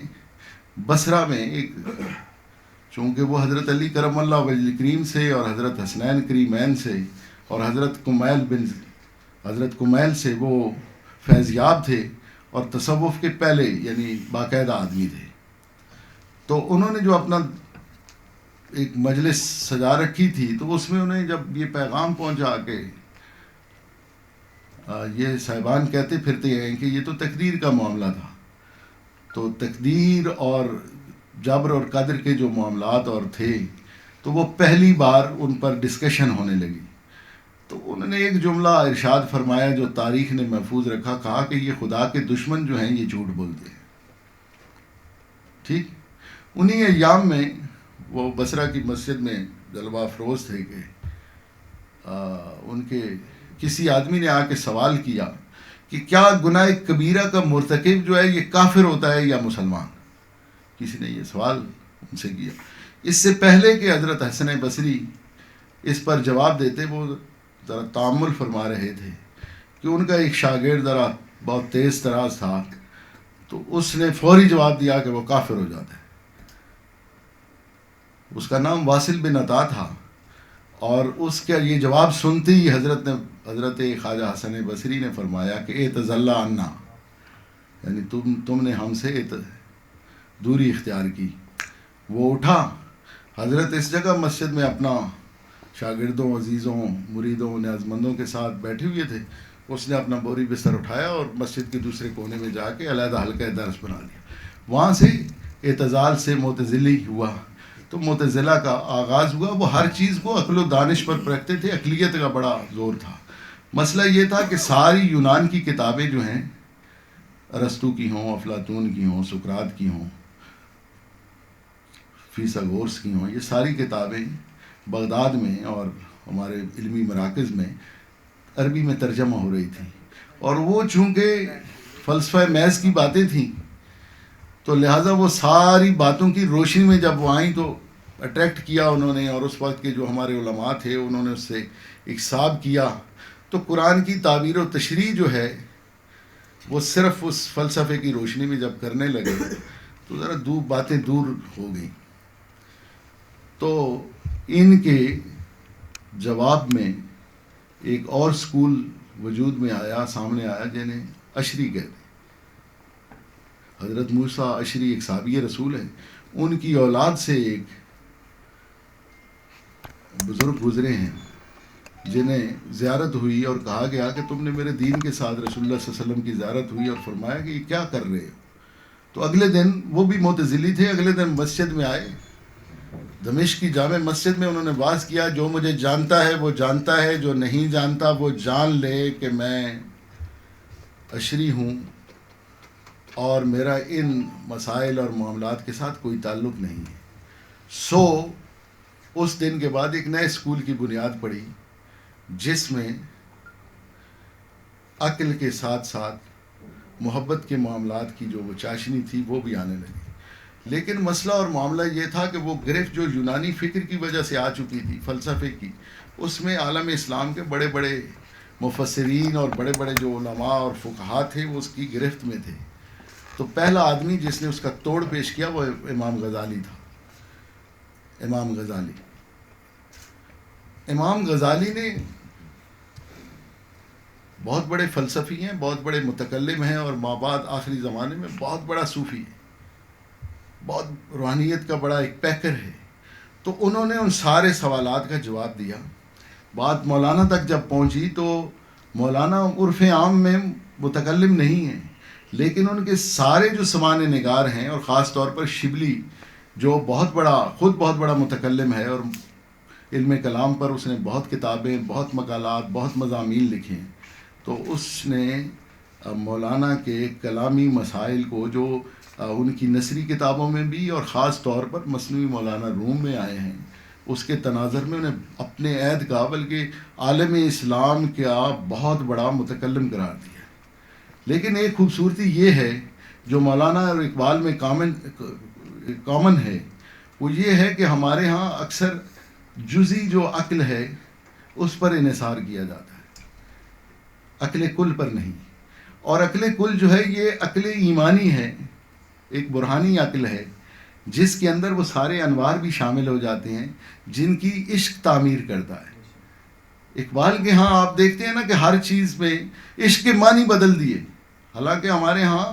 بصرہ میں چونکہ وہ حضرت علی کرم اللہ وجہ کریم سے اور حضرت حسنین کریمین سے اور حضرت کمیل سے وہ فیض یاب تھے اور تصوف کے پہلے یعنی باقاعدہ آدمی تھے. تو انہوں نے جو اپنا ایک مجلس سجا رکھی تھی تو اس میں انہیں جب یہ پیغام پہنچا کہ یہ صاحبان کہتے پھرتے ہیں کہ یہ تو تقدیر کا معاملہ تھا، تو تقدیر اور جبر اور قدر کے جو معاملات اور تھے تو وہ پہلی بار ان پر ڈسکشن ہونے لگی. تو انہوں نے ایک جملہ ارشاد فرمایا جو تاریخ نے محفوظ رکھا، کہا کہ یہ خدا کے دشمن جو ہیں یہ جھوٹ بولتے ہیں. ٹھیک، انہی ایام میں وہ بصرہ کی مسجد میں جلوہ افروز تھے کہ ان کے کسی آدمی نے آ کے سوال کیا کہ کیا گناہ کبیرہ کا مرتکب جو ہے یہ کافر ہوتا ہے یا مسلمان؟ کسی نے یہ سوال ان سے کیا. اس سے پہلے کہ حضرت حسن بصری اس پر جواب دیتے وہ ذرا تأمل فرما رہے تھے کہ ان کا ایک شاگرد ذرا بہت تیز تراز تھا، تو اس نے فوری جواب دیا کہ وہ کافر ہو جاتا ہے. اس کا نام واصل بن عطا تھا، اور اس کا یہ جواب سنتے ہی حضرت خواجہ حسن بصری نے فرمایا کہ اعتزل عنا، یعنی تم نے ہم سے دوری اختیار کی. وہ اٹھا، حضرت اس جگہ مسجد میں اپنا شاگردوں، عزیزوں، مریدوں، نیازمندوں کے ساتھ بیٹھے ہوئے تھے. اس نے اپنا بوری بستر اٹھایا اور مسجد کے دوسرے کونے میں جا کے علیحدہ حلقہ درس بنا لیا. وہاں سے اعتزال سے معتزلی ہوا. تو معتزلہ کا آغاز ہوا. وہ ہر چیز کو عقل و دانش پر پرکھتے تھے، عقلیت کا بڑا زور تھا. مسئلہ یہ تھا کہ ساری یونان کی کتابیں جو ہیں، ارسطو کی ہوں، افلاطون کی ہوں، سقراط کی ہوں، فیثاغورس کی ہوں، یہ ساری کتابیں بغداد میں اور ہمارے علمی مراکز میں عربی میں ترجمہ ہو رہی تھیں. اور وہ چونکہ فلسفہ محض کی باتیں تھیں تو لہٰذا وہ ساری باتوں کی روشنی میں جب وہ آئیں تو اٹریکٹ کیا انہوں نے، اور اس وقت کے جو ہمارے علماء تھے انہوں نے اس سے اکساب کیا. تو قرآن کی تعبیر و تشریح جو ہے وہ صرف اس فلسفے کی روشنی میں جب کرنے لگے تو ذرا باتیں دور ہو گئیں. تو ان کے جواب میں ایک اور سکول وجود میں آیا، سامنے آیا، جنہیں اشری کہتے. حضرت موسیٰ اشری ایک صحابی رسول ہیں. ان کی اولاد سے ایک بزرگ گزرے ہیں جنہیں زیارت ہوئی اور کہا گیا کہ تم نے میرے دین کے ساتھ رسول اللہ صلی اللہ علیہ وسلم کی زیارت ہوئی، اور فرمایا کہ یہ کیا کر رہے ہو. تو اگلے دن وہ بھی معتزلی تھے، اگلے دن مسجد میں آئے، دمشق کی جامع مسجد میں انہوں نے واعظ کیا، جو مجھے جانتا ہے وہ جانتا ہے، جو نہیں جانتا وہ جان لے کہ میں اشری ہوں اور میرا ان مسائل اور معاملات کے ساتھ کوئی تعلق نہیں ہے. اس دن کے بعد ایک نئے اسکول کی بنیاد پڑی جس میں عقل کے ساتھ ساتھ محبت کے معاملات کی جو وہ چاشنی تھی وہ بھی آنے لگی. لیکن مسئلہ اور معاملہ یہ تھا کہ وہ گرفت جو یونانی فکر کی وجہ سے آ چکی تھی، فلسفے کی، اس میں عالم اسلام کے بڑے بڑے مفسرین اور بڑے بڑے جو علماء اور فقہا تھے وہ اس کی گرفت میں تھے. تو پہلا آدمی جس نے اس کا توڑ پیش کیا وہ امام غزالی تھا. امام غزالی نے بہت بڑے فلسفی ہیں، بہت بڑے متکلم ہیں، اور مابعد آخری زمانے میں بہت بڑا صوفی ہے، بہت روحانیت کا بڑا ایک پیکر ہے. تو انہوں نے ان سارے سوالات کا جواب دیا. بات مولانا تک جب پہنچی تو مولانا عرف عام میں متکلم نہیں ہیں، لیکن ان کے سارے جو سماع نگار ہیں، اور خاص طور پر شبلی جو خود بہت بڑا متکلم ہے، اور علم کلام پر اس نے بہت کتابیں، بہت مقالات، بہت مضامین لکھے ہیں. تو اس نے مولانا کے کلامی مسائل کو جو ان کی نثری کتابوں میں بھی اور خاص طور پر مثنوی مولانا روم میں آئے ہیں، اس کے تناظر میں انہیں اپنے عہد کا بلکہ عالم اسلام کا بہت بڑا متکلم قرار دیا. لیکن ایک خوبصورتی یہ ہے جو مولانا اور اقبال میں کامن ہے، وہ یہ ہے کہ ہمارے ہاں اکثر جزئی جو عقل ہے اس پر انحصار کیا جاتا ہے، عقل کل پر نہیں. اور عقل کل جو ہے یہ عقل ایمانی ہے، ایک برہانی عقل ہے جس کے اندر وہ سارے انوار بھی شامل ہو جاتے ہیں جن کی عشق تعمیر کرتا ہے. اقبال کے ہاں آپ دیکھتے ہیں نا کہ ہر چیز میں عشق کے معنی بدل دیے. حالانکہ ہمارے ہاں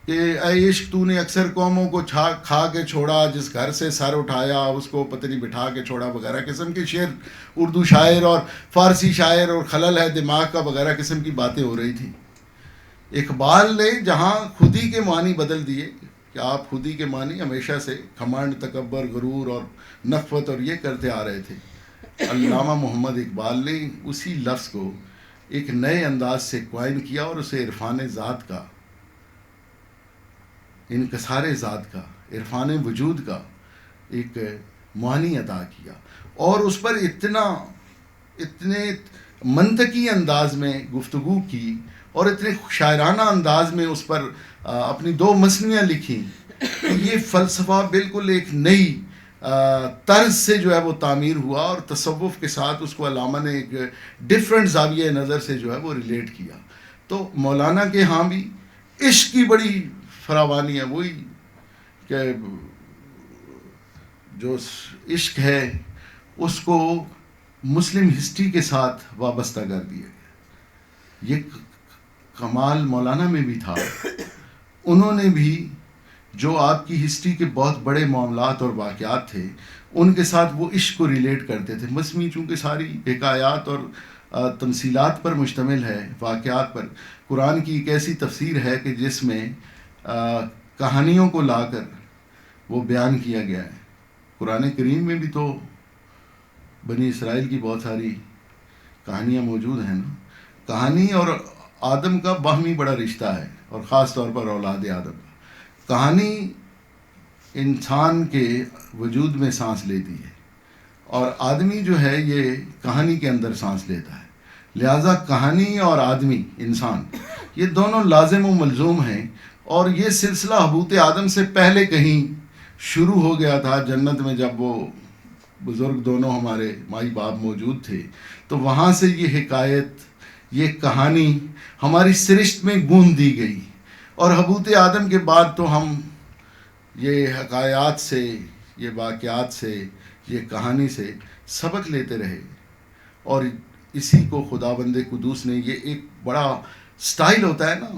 کہ اے عشق تو نے اکثر قوموں کو کھا کے چھوڑا, جس گھر سے سر اٹھایا اس کو پتنی بٹھا کے چھوڑا, وغیرہ قسم کے شعر اردو شاعر اور فارسی شاعر, اور خلل ہے دماغ کا وغیرہ قسم کی باتیں ہو رہی تھیں. اقبال نے جہاں خودی کے معنی بدل دیے کہ آپ خودی کے معنی ہمیشہ سے گھمنڈ, تکبر, غرور اور نخوت اور یہ کرتے آ رہے تھے, علامہ محمد اقبال نے اسی لفظ کو ایک نئے انداز سے کوائن کیا اور اسے عرفان ذات کا, انکسار ذات کا, عرفان وجود کا ایک معنی عطا کیا, اور اس پر اتنے منطقی انداز میں گفتگو کی اور اتنے شاعرانہ انداز میں اس پر اپنی 2 مثنیاں لکھیں کہ یہ فلسفہ بالکل ایک نئی طرز سے جو ہے وہ تعمیر ہوا, اور تصوف کے ساتھ اس کو علامہ نے ایک ڈفرینٹ زاویہ نظر سے جو ہے وہ ریلیٹ کیا. تو مولانا کے ہاں بھی عشق کی بڑی فراوانی ہے, وہی کہ جو عشق ہے اس کو مسلم ہسٹری کے ساتھ وابستہ کر دیا گیا. یہ کمال مولانا میں بھی تھا. انہوں نے بھی جو آپ کی ہسٹری کے بہت بڑے معاملات اور واقعات تھے ان کے ساتھ وہ عشق کو ریلیٹ کرتے تھے. مصنوعی چونکہ ساری حکایات اور تمثیلات پر مشتمل ہے, واقعات پر, قرآن کی ایک ایسی تفسیر ہے کہ جس میں کہانیوں کو لا کر وہ بیان کیا گیا ہے. قرآن کریم میں بھی تو بنی اسرائیل کی بہت ساری کہانیاں موجود ہیں نا. کہانی اور آدم کا باہمی بڑا رشتہ ہے, اور خاص طور پر اولاد آدم کا. کہانی انسان کے وجود میں سانس لیتی ہے, اور آدمی جو ہے یہ کہانی کے اندر سانس لیتا ہے. لہٰذا کہانی اور آدمی, انسان, یہ دونوں لازم و ملزوم ہیں, اور یہ سلسلہ حبوط آدم سے پہلے کہیں شروع ہو گیا تھا جنت میں. جب وہ بزرگ دونوں ہمارے مائی باپ موجود تھے تو وہاں سے یہ حکایت, یہ کہانی ہماری سرشت میں گونج دی گئی, اور حبوط آدم کے بعد تو ہم یہ حکایات سے, یہ واقعات سے, یہ کہانی سے سبق لیتے رہے. اور اسی کو خداوند قدوس نے, یہ ایک بڑا سٹائل ہوتا ہے نا,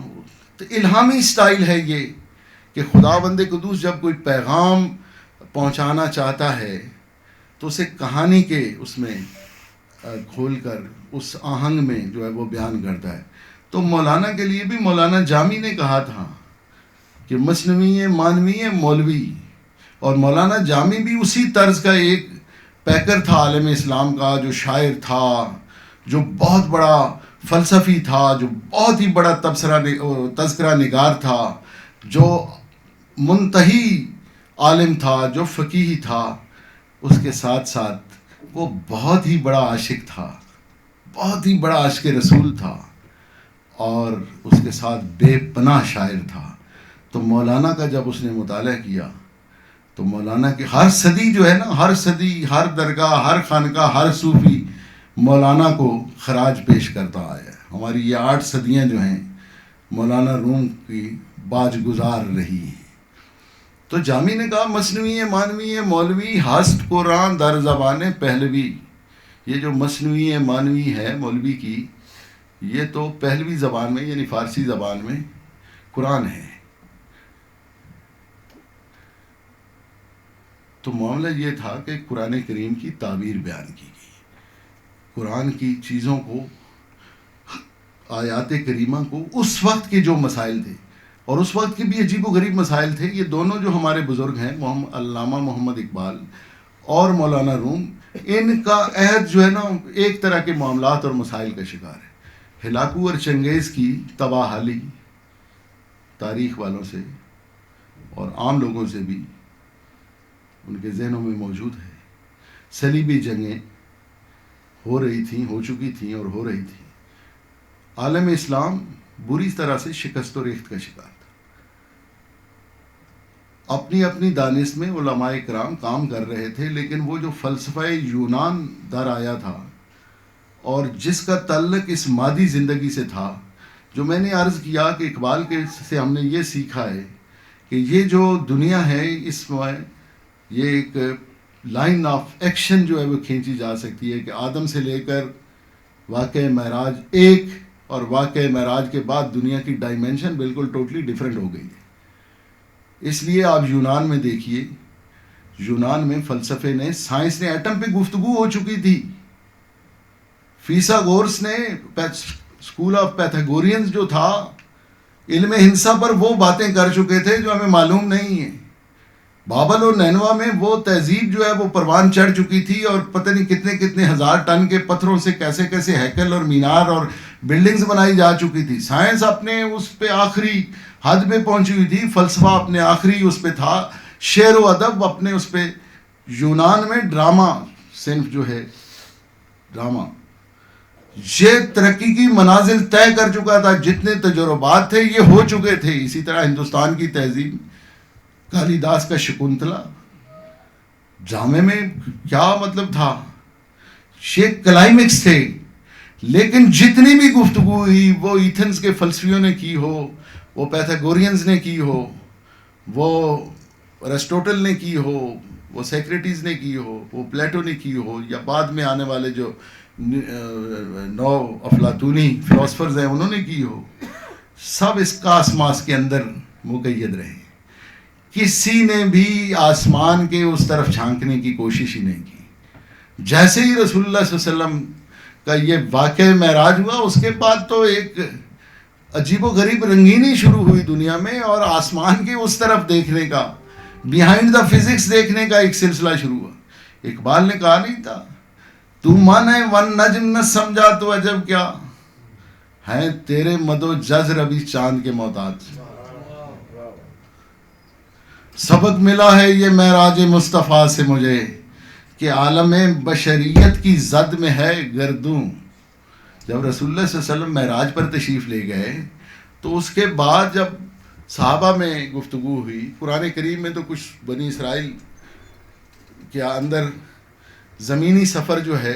تو الہامی سٹائل ہے یہ کہ خداوند قدوس جب کوئی پیغام پہنچانا چاہتا ہے تو اسے کہانی کے اس میں کھول کر اس آہنگ میں جو ہے وہ بیان کرتا ہے. تو مولانا کے لیے بھی مولانا جامی نے کہا تھا کہ مثنوی مانوی مولوی, اور مولانا جامی بھی اسی طرز کا ایک پیکر تھا عالم اسلام کا, جو شاعر تھا, جو بہت بڑا فلسفی تھا, جو بہت ہی بڑا تذکرہ نگار تھا, جو منتہی عالم تھا, جو فقیہ تھا. اس کے ساتھ ساتھ وہ بہت ہی بڑا عاشق تھا, بہت ہی بڑا عاشق رسول تھا, اور اس کے ساتھ بے پناہ شاعر تھا. تو مولانا کا جب اس نے مطالعہ کیا تو مولانا کی ہر صدی جو ہے نا, ہر صدی, ہر درگاہ, ہر خانقاہ, ہر صوفی مولانا کو خراج پیش کرتا آیا ہے. ہماری یہ 8 صدیاں جو ہیں مولانا روم کی باج گزار رہی ہیں. تو جامی نے کہا مثنوی مانوی مولوی ہست قرآن در زبان پہلوی. یہ جو مثنوی مانوی ہے مولوی کی, یہ تو پہلوی زبان میں یعنی فارسی زبان میں قرآن ہے. تو معاملہ یہ تھا کہ قرآن کریم کی تعبیر بیان کی گئی, قرآن کی چیزوں کو, آیات کریمہ کو, اس وقت کے جو مسائل تھے, اور اس وقت کے بھی عجیب و غریب مسائل تھے. یہ دونوں جو ہمارے بزرگ ہیں علامہ محمد اقبال اور مولانا روم, ان کا عہد جو ہے نا ایک طرح کے معاملات اور مسائل کا شکار ہے. ہلاکو اور چنگیز کی تباہلی تاریخ والوں سے اور عام لوگوں سے بھی ان کے ذہنوں میں موجود ہے. صلیبی جنگیں ہو رہی تھیں, ہو چکی تھیں اور ہو رہی تھیں. عالم اسلام بری طرح سے شکست و ریخت کا شکار تھا. اپنی اپنی دانش میں علماء کرام کام کر رہے تھے, لیکن وہ جو فلسفہ یونان در آیا تھا اور جس کا تعلق اس مادی زندگی سے تھا, جو میں نے عرض کیا کہ اقبال کے سے ہم نے یہ سیکھا ہے کہ یہ جو دنیا ہے اس میں یہ ایک لائن آف ایکشن جو ہے وہ کھینچی جا سکتی ہے کہ آدم سے لے کر واقعہ معراج ایک اور واقعہ معراج کے بعد دنیا کی ڈائمینشن بالکل ٹوٹلی ڈیفرنٹ ہو گئی ہے. اس لیے آپ یونان میں دیکھیے, یونان میں فلسفے نے, سائنس نے, ایٹم پہ گفتگو ہو چکی تھی. فیثاغورس نے, اسکول آف پیتھاگورینز جو تھا, علم ہندسہ پر وہ باتیں کر چکے تھے جو ہمیں معلوم نہیں ہیں. بابل و نینوا میں وہ تہذیب جو ہے وہ پروان چڑھ چکی تھی, اور پتہ نہیں کتنے کتنے ہزار ٹن کے پتھروں سے کیسے کیسے ہیکل اور مینار اور بلڈنگز بنائی جا چکی تھی. سائنس اپنے اس پہ آخری حد پہ پہنچی ہوئی تھی, فلسفہ اپنے آخری اس پہ تھا, شعر و ادب اپنے اس پہ. یونان میں ڈرامہ صنف جو ہے, ڈرامہ یہ ترقی کی منازل طے کر چکا تھا. جتنے تجربات تھے یہ ہو چکے تھے. اسی طرح ہندوستان کی تہذیب, کالی داس کا شکنتلا, ڈرامے میں کیا مطلب تھا, یہ کلائمیکس تھے. لیکن جتنی بھی گفتگو ہوئی وہ ایتھنز کے فلسفیوں نے کی ہو, وہ پیتھاگورینز نے کی ہو, وہ ایرسٹوٹل نے کی ہو, وہ سیکریٹیز نے کی ہو, وہ پلیٹو نے کی ہو, یا بعد میں آنے والے جو نو افلاطونی فلاسفرز ہیں انہوں نے کی ہو, سب اس کاس ماس کے اندر مقید رہے. کسی نے بھی آسمان کے اس طرف جھانکنے کی کوشش ہی نہیں کی. جیسے ہی رسول اللہ صلی اللہ علیہ وسلم کا یہ واقعہ معراج ہوا, اس کے بعد تو ایک عجیب و غریب رنگینی شروع ہوئی دنیا میں, اور آسمان کے اس طرف دیکھنے کا, بیہائنڈ دا فزکس دیکھنے کا ایک سلسلہ شروع ہوا. اقبال نے کہا نہیں تھا, تو مانے ون نجم نہ سمجھا تو عجب کیا ہے, تیرے مد و جزر ابھی چاند کے محتاج. سبق ملا ہے یہ معراج مصطفیٰ سے مجھے, کہ عالم بشریت کی زد میں ہے گردوں. جب رسول اللہ صلی اللہ علیہ وسلم معراج پر تشریف لے گئے تو اس کے بعد جب صحابہ میں گفتگو ہوئی, قرآن کریم میں تو کچھ بنی اسرائیل کے اندر زمینی سفر جو ہے,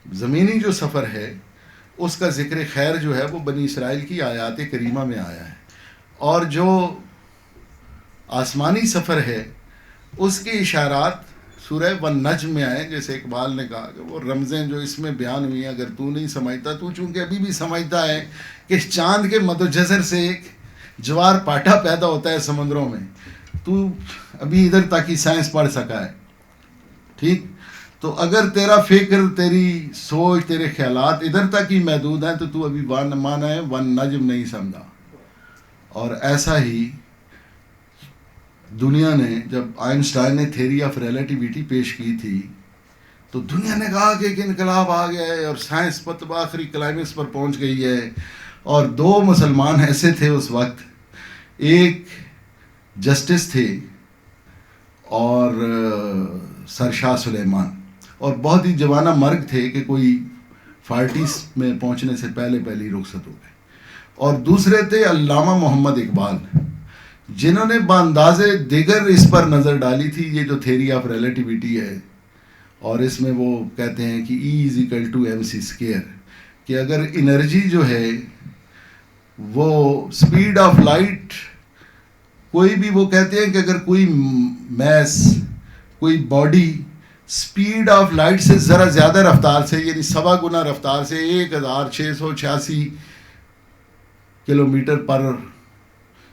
زمینی جو سفر ہے اس کا ذکر خیر جو ہے وہ بنی اسرائیل کی آیات کریمہ میں آیا ہے, اور جو آسمانی سفر ہے اس کی اشارات سورہ والنجم میں آئے. جیسے اقبال نے کہا کہ وہ رمزیں جو اس میں بیان ہوئی ہیں اگر تو نہیں سمجھتا, تو چونکہ ابھی بھی سمجھتا ہے کہ چاند کے مد و جزر سے ایک جوار پاٹا پیدا ہوتا ہے سمندروں میں, تو ابھی ادھر تک ہی سائنس پڑھ سکا ہے. ٹھیک, تو اگر تیرا فکر, تیری سوچ, تیرے خیالات ادھر تک ہی محدود ہیں تو ابھی مانا ہے ون نجم نہیں سمجھا. اور ایسا ہی دنیا نے, جب آئنسٹائن نے تھیوری آف ریلیٹیوٹی پیش کی تھی تو دنیا نے کہا کہ ایک انقلاب آ گیا ہے اور سائنس مطلب آخری کلائمیکس پر پہنچ گئی ہے. اور دو مسلمان ایسے تھے اس وقت, ایک جسٹس تھے اور سر شاہ سلیمان, اور بہت ہی جوانہ مرگ تھے کہ کوئی 40s میں پہنچنے سے پہلے ہی رخصت ہو گئے. اور دوسرے تھے علامہ محمد اقبال, جنہوں نے بانداز دیگر اس پر نظر ڈالی تھی, یہ جو تھیوری آف ریلیٹیوٹی ہے, اور اس میں وہ کہتے ہیں کہ E=mc², کہ اگر انرجی جو ہے وہ اسپیڈ آف لائٹ, کوئی بھی, وہ کہتے ہیں کہ اگر کوئی میس, کوئی باڈی اسپیڈ آف لائٹ سے ذرا زیادہ رفتار سے, یعنی 1.25 گنا رفتار سے 1686 کلومیٹر پر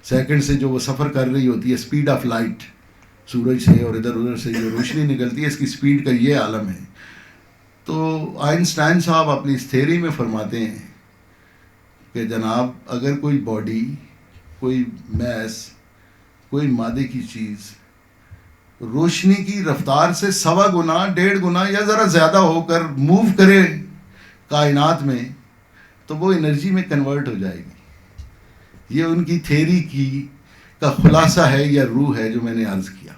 سیکنڈ سے جو وہ سفر کر رہی ہوتی ہے, اسپیڈ آف لائٹ, سورج سے اور ادھر ادھر سے جو روشنی نکلتی ہے اس کی اسپیڈ کا یہ عالم ہے. تو آئنسٹائن صاحب اپنی اس تھیوری میں فرماتے ہیں کہ جناب اگر کوئی باڈی, کوئی میس, کوئی مادے کی چیز روشنی کی رفتار سے 1.25 گنا, 1.5 گنا یا ذرا زیادہ ہو کر موو کرے کائنات میں, تو وہ انرجی میں کنورٹ ہو جائے گی. یہ ان کی تھیوری کا خلاصہ ہے یا روح ہے جو میں نے عرض کیا.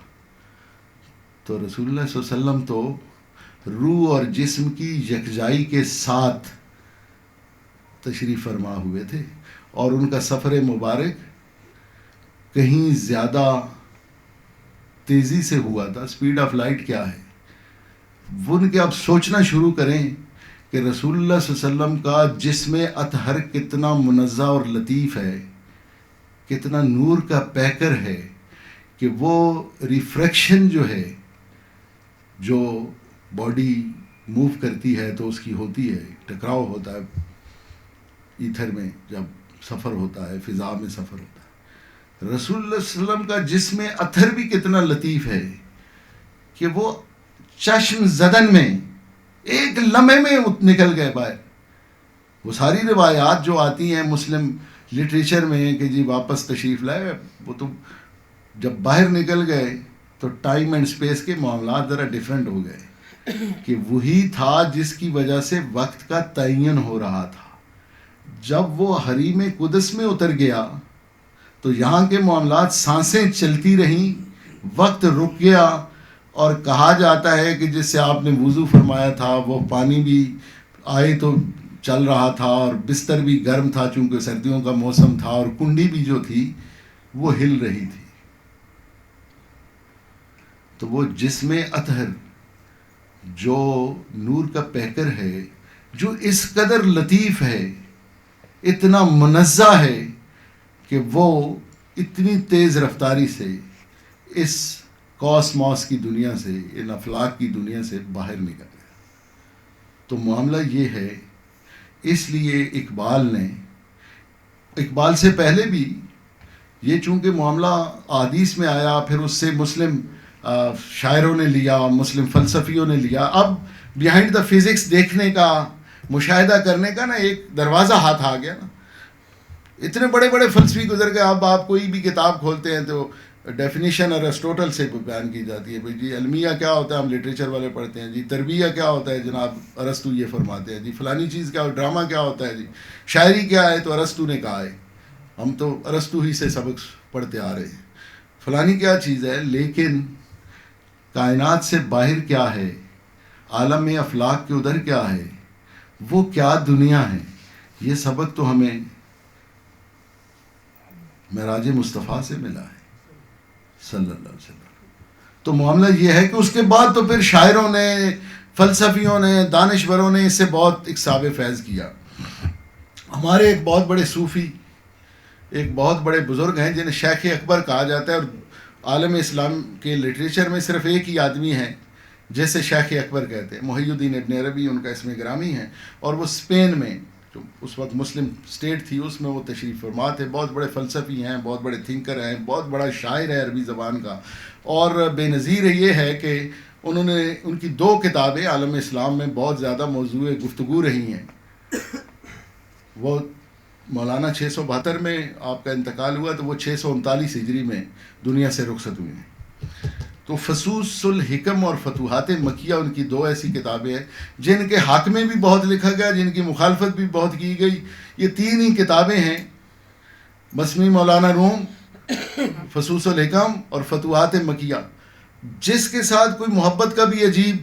تو رسول اللہ صلی اللہ علیہ وسلم تو روح اور جسم کی یکجائی کے ساتھ تشریف فرما ہوئے تھے, اور ان کا سفر مبارک کہیں زیادہ تیزی سے ہوا تھا. اسپیڈ آف لائٹ کیا ہے, وہ ان کے آپ سوچنا شروع کریں کہ رسول اللہ صلی اللہ علیہ وسلم کا جسم اطہر کتنا منزہ اور لطیف ہے, کتنا نور کا پیکر ہے, کہ وہ ریفریکشن جو ہے, جو باڈی موو کرتی ہے تو اس کی ہوتی ہے، ٹکراؤ ہوتا ہے ایتھر میں جب سفر ہوتا ہے، فضا میں سفر ہوتا ہے۔ رسول اللہ صلی اللہ علیہ وسلم کا جسم اطہر بھی کتنا لطیف ہے کہ وہ چشم زدن میں ایک لمحے میں نکل گئے باہر۔ وہ ساری روایات جو آتی ہیں مسلم لٹریچر میں کہ جی واپس تشریف لائے، وہ تو جب باہر نکل گئے تو ٹائم اینڈ سپیس کے معاملات ذرا ڈیفرنٹ ہو گئے کہ وہی تھا جس کی وجہ سے وقت کا تعین ہو رہا تھا۔ جب وہ حریم قدس میں اتر گیا تو یہاں کے معاملات، سانسیں چلتی رہیں، وقت رک گیا، اور کہا جاتا ہے کہ جس سے آپ نے وضو فرمایا تھا وہ پانی بھی آئے تو چل رہا تھا، اور بستر بھی گرم تھا چونکہ سردیوں کا موسم تھا، اور کنڈی بھی جو تھی وہ ہل رہی تھی۔ تو وہ جسم اطہر جو نور کا پیکر ہے، جو اس قدر لطیف ہے، اتنا منزہ ہے کہ وہ اتنی تیز رفتاری سے اس کاسموس کی دنیا سے، ان افلاک کی دنیا سے باہر نکل گیا۔ تو معاملہ یہ ہے، اس لیے اقبال سے پہلے بھی یہ چونکہ معاملہ احادیث میں آیا، پھر اس سے مسلم شاعروں نے لیا، مسلم فلسفیوں نے لیا، اب بیہائنڈ دا فزکس دیکھنے کا، مشاہدہ کرنے کا نا ایک دروازہ ہاتھ آ گیا نا۔ اتنے بڑے بڑے فلسفی گزر گئے، اب آپ کوئی بھی کتاب کھولتے ہیں تو ڈیفینیشن ارسٹوٹل سے بیان کی جاتی ہے، بھائی جی المیہ کیا ہوتا ہے، ہم لٹریچر والے پڑھتے ہیں، جی تربیہ کیا ہوتا ہے، جناب ارسطو یہ فرماتے ہیں، جی فلانی چیز کیا، ڈرامہ کیا ہوتا ہے، جی شاعری کیا ہے تو ارسطو نے کہا ہے، ہم تو ارسطو ہی سے سبق پڑھتے آ رہے ہیں، فلانی کیا چیز ہے۔ لیکن کائنات سے باہر کیا ہے، عالم افلاک کے ادھر کیا ہے، وہ کیا دنیا ہے، یہ سبق تو ہمیں معراج مصطفیٰ سے ملا ہے صلی اللہ علیہ وسلم۔ تو معاملہ یہ ہے کہ اس کے بعد تو پھر شاعروں نے، فلسفیوں نے، دانشوروں نے اس سے بہت اکساب فیض کیا۔ ہمارے ایک بہت بڑے صوفی، ایک بہت بڑے بزرگ ہیں جنہیں شیخ اکبر کہا جاتا ہے، اور عالم اسلام کے لٹریچر میں صرف ایک ہی آدمی ہے جیسے شیخ اکبر کہتے ہیں، محی الدین ابن عربی ان کا اسم گرامی ہے، اور وہ اسپین میں جو اس وقت مسلم اسٹیٹ تھی اس میں وہ تشریف فرما تھے، بہت بڑے فلسفی ہیں، بہت بڑے تھنکر ہیں، بہت بڑا شاعر ہے عربی زبان کا، اور بے نظیر یہ ہے کہ انہوں نے، ان کی 2 کتابیں عالم اسلام میں بہت زیادہ موضوع گفتگو رہی ہیں۔ وہ مولانا 672 میں آپ کا انتقال ہوا تو وہ 639 ہجری میں دنیا سے رخصت ہوئے ہیں۔ تو فصوص الحکم اور فتوحات مکیہ ان کی 2 ایسی کتابیں ہیں جن کے حق میں بھی بہت لکھا گیا، جن کی مخالفت بھی بہت کی گئی۔ یہ 3 ہی کتابیں ہیں، مسمی مولانا روم، فصوص الحکم اور فتوحات مکیہ، جس کے ساتھ کوئی محبت کا بھی عجیب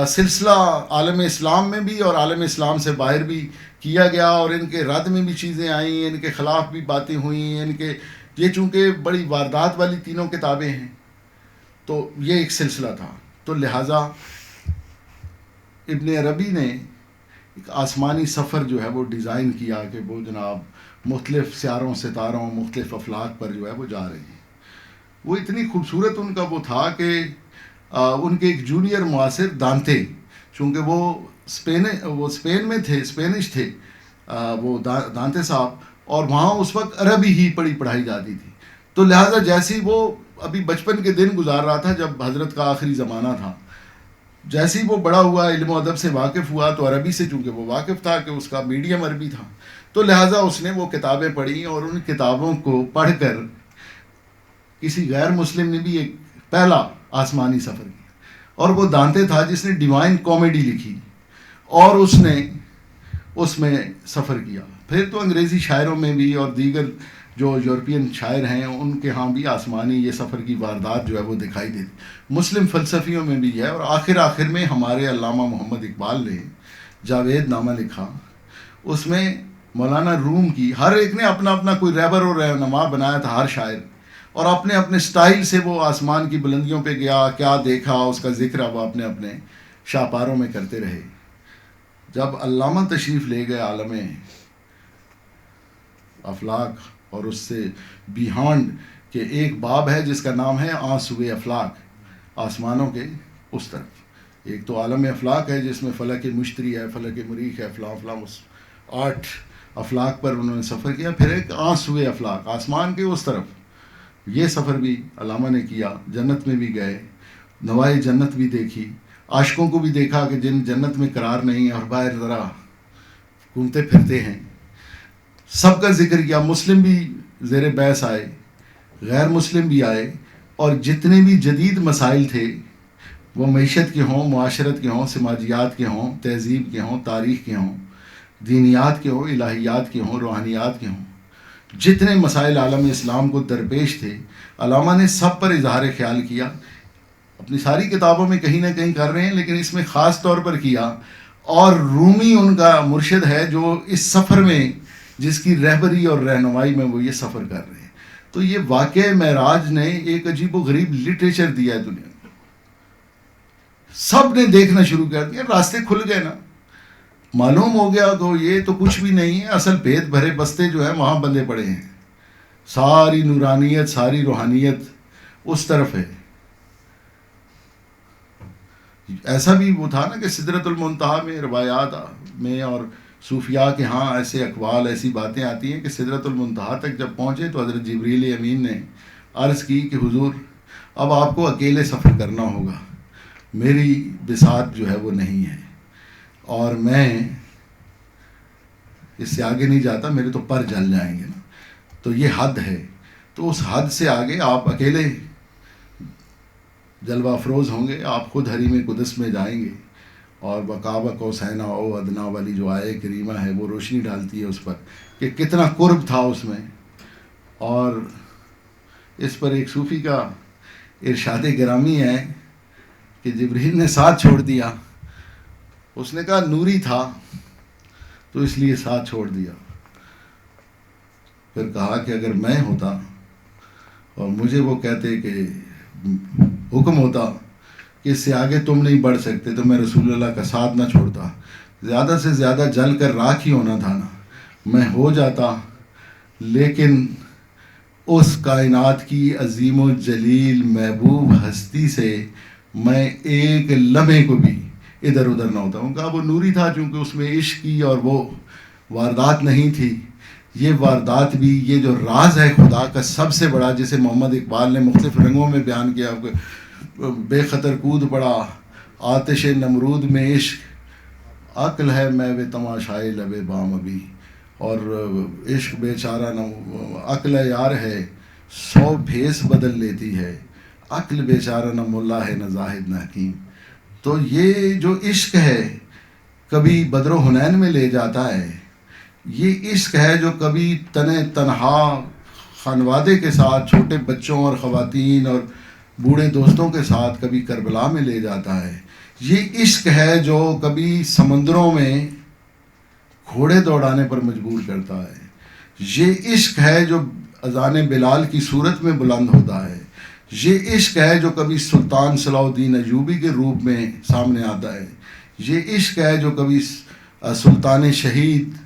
سلسلہ عالم اسلام میں بھی اور عالم اسلام سے باہر بھی کیا گیا، اور ان کے رد میں بھی چیزیں آئیں، ان کے خلاف بھی باتیں ہوئیں، ان کے یہ چونکہ بڑی واردات والی 3 کتابیں ہیں تو یہ ایک سلسلہ تھا۔ تو لہٰذا ابن عربی نے ایک آسمانی سفر جو ہے وہ ڈیزائن کیا کہ وہ جناب مختلف سیاروں، ستاروں، مختلف افلاک پر جو ہے وہ جا رہی ہے۔ وہ اتنی خوبصورت ان کا وہ تھا کہ ان کے ایک جونیئر معاصر دانتے، چونکہ وہ اسپین میں تھے، اسپینش تھے وہ دانتے صاحب، اور وہاں اس وقت عربی ہی پڑھائی جاتی تھی، تو لہٰذا جیسی وہ ابھی بچپن کے دن گزار رہا تھا جب حضرت کا آخری زمانہ تھا، جیسی وہ بڑا ہوا، علم و ادب سے واقف ہوا، تو عربی سے چونکہ وہ واقف تھا کہ اس کا میڈیم عربی تھا، تو لہٰذا اس نے وہ کتابیں پڑھی، اور ان کتابوں کو پڑھ کر کسی غیر مسلم نے بھی ایک پہلا آسمانی سفر کیا، اور وہ دانتے تھا جس نے ڈیوائن کامیڈی لکھی، اور اس نے اس میں سفر کیا۔ پھر تو انگریزی شاعروں میں بھی اور دیگر جو یورپین شاعر ہیں ان کے ہاں بھی آسمانی یہ سفر کی واردات جو ہے وہ دکھائی دیتی، مسلم فلسفیوں میں بھی ہے، اور آخر میں ہمارے علامہ محمد اقبال نے جاوید نامہ لکھا، اس میں مولانا روم کی، ہر ایک نے اپنا اپنا کوئی رہبر اور رہنما بنایا تھا، ہر شاعر، اور اپنے اپنے سٹائل سے وہ آسمان کی بلندیوں پہ گیا، کیا دیکھا اس کا ذکر وہ اپنے اپنے شاہپاروں میں کرتے رہے۔ جب علامہ تشریف لے گئے عالم افلاک اور اس سے بیہانڈ کہ ایک باب ہے جس کا نام ہے آنسوئے افلاک، آسمانوں کے اس طرف ایک تو عالم افلاق ہے جس میں فلک مشتری ہے، فلک مریخ ہے، فلاں فلاں، 8 افلاق پر انہوں نے سفر کیا. پھر ایک آنسوئے افلاق، آسمان کے اس طرف، یہ سفر بھی علامہ نے کیا. جنت میں بھی گئے، نوائے جنت بھی دیکھی، عاشقوں کو بھی دیکھا کہ جن جنت میں قرار نہیں ہے اور باہر ذرا گھومتے پھرتے ہیں. سب کا ذکر کیا. مسلم بھی زیر بحث آئے، غیر مسلم بھی آئے، اور جتنے بھی جدید مسائل تھے، وہ معیشت کے ہوں، معاشرت کے ہوں، سماجیات کے ہوں، تہذیب کے ہوں، تاریخ کے ہوں، دینیات کے ہوں، الہیات کے ہوں، روحانیات کے ہوں، جتنے مسائل عالم اسلام کو درپیش تھے، علامہ نے سب پر اظہار خیال کیا. اپنی ساری کتابوں میں کہیں نہ کہیں کر رہے ہیں، لیکن اس میں خاص طور پر کیا. اور رومی ان کا مرشد ہے جو اس سفر میں، جس کی رہبری اور رہنمائی میں وہ یہ سفر کر رہے ہیں. تو یہ واقعہ معراج نے ایک عجیب و غریب لٹریچر دیا ہے دنیا کو. سب نے دیکھنا شروع کر دیا، راستے کھل گئے نا. معلوم ہو گیا تو یہ تو کچھ بھی نہیں ہے، اصل بھید بھرے بستے جو ہیں وہاں بندے پڑے ہیں. ساری نورانیت، ساری روحانیت اس طرف ہے. ایسا بھی وہ تھا نا کہ سدرۃ المنتہا میں روایات میں اور صوفیاء کے ہاں ایسے اقوال، ایسی باتیں آتی ہیں کہ سدرۃ المنتہا تک جب پہنچے تو حضرت جبریل امین نے عرض کی کہ حضور اب آپ کو اکیلے سفر کرنا ہوگا، میری بساط جو ہے وہ نہیں ہے، اور میں اس سے آگے نہیں جاتا، میرے تو پر جل جائیں گے نا. تو یہ حد ہے. تو اس حد سے آگے آپ اکیلے جلوہ افروز ہوں گے. آپ خود حریم قدس میں جائیں گے، اور بقاب قوسین او ادنا والی جو آیہ کریمہ ہے وہ روشنی ڈالتی ہے اس پر کہ کتنا قرب تھا اس میں. اور اس پر ایک صوفی کا ارشاد گرامی ہے کہ جبریل نے ساتھ چھوڑ دیا. اس نے کہا نوری تھا تو اس لیے ساتھ چھوڑ دیا. پھر کہا کہ اگر میں ہوتا اور مجھے وہ کہتے کہ حکم ہوتا کہ اس سے آگے تم نہیں بڑھ سکتے تو میں رسول اللہ کا ساتھ نہ چھوڑتا. زیادہ سے زیادہ جل کر راکھ ہی ہونا تھا نا، میں ہو جاتا. لیکن اس کائنات کی عظیم و جلیل محبوب ہستی سے میں ایک لمحے کو بھی ادھر ادھر نہ ہوتا. ان کا وہ نوری تھا چونکہ اس میں عشق کی اور وہ واردات نہیں تھی. یہ واردات بھی، یہ جو راز ہے خدا کا سب سے بڑا، جسے محمد اقبال نے مختلف رنگوں میں بیان کیا، بے خطر کود پڑا آتش نمرود میں عشق، عقل ہے میں تماشائے لب بام ابھی، اور عشق بیچارہ عقل یار ہے 100 بھیس بدل لیتی ہے، عقل بیچارہ نہ ملا ہے نہ زاہد نہ حکیم. تو یہ جو عشق ہے کبھی بدر و حنین میں لے جاتا ہے. یہ عشق ہے جو کبھی تنہا خانوادے کے ساتھ، چھوٹے بچوں اور خواتین اور بوڑھے دوستوں کے ساتھ کبھی کربلا میں لے جاتا ہے. یہ عشق ہے جو کبھی سمندروں میں گھوڑے دوڑانے پر مجبور کرتا ہے. یہ عشق ہے جو اذان بلال کی صورت میں بلند ہوتا ہے. یہ عشق ہے جو کبھی سلطان صلاح الدین ایوبی کے روپ میں سامنے آتا ہے. یہ عشق ہے جو کبھی سلطان شہید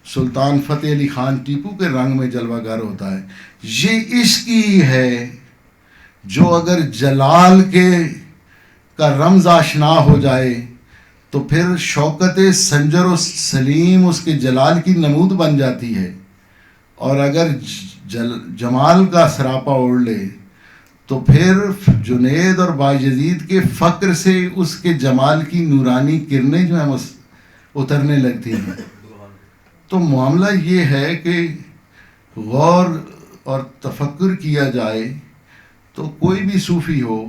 سلطان فتح علی خان ٹیپو کے رنگ میں جلوہ گر ہوتا ہے. یہ عشق ہی ہے جو اگر جلال کا رمز آشنا ہو جائے تو پھر شوکت سنجر و سلیم اس کے جلال کی نمود بن جاتی ہے، اور اگر جمال کا سراپا اوڑھ لے تو پھر جنید اور بایزید کے فقر سے اس کے جمال کی نورانی کرنیں جو ہیں اترنے لگتی ہیں. تو معاملہ یہ ہے کہ غور اور تفکر کیا جائے تو کوئی بھی صوفی ہو،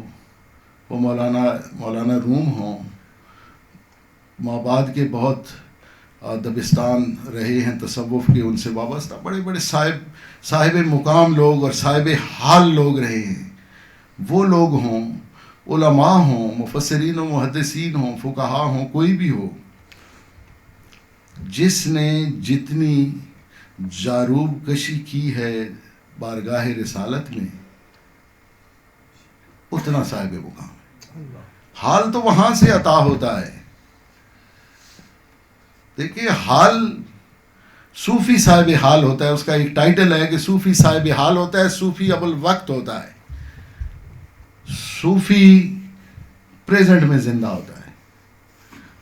وہ مولانا روم ہوں، مابعد کے بہت دبستان رہے ہیں تصوف کے، ان سے وابستہ بڑے بڑے صاحب مقام لوگ اور صاحب حال لوگ رہے ہیں. وہ لوگ ہوں، علماء ہوں، مفسرین و محدثین ہوں، فقہا ہوں، کوئی بھی ہو، جس نے جتنی جاروب کشی کی ہے بارگاہ رسالت میں اتنا صاحب مقام ہے. حال تو وہاں سے عطا ہوتا ہے. دیکھیے حال، صوفی صاحب حال ہوتا ہے، اس کا ایک ٹائٹل ہے کہ صوفی صاحب حال ہوتا ہے، صوفی ابو الوقت ہوتا ہے. صوفی پریزنٹ میں زندہ ہوتا ہے.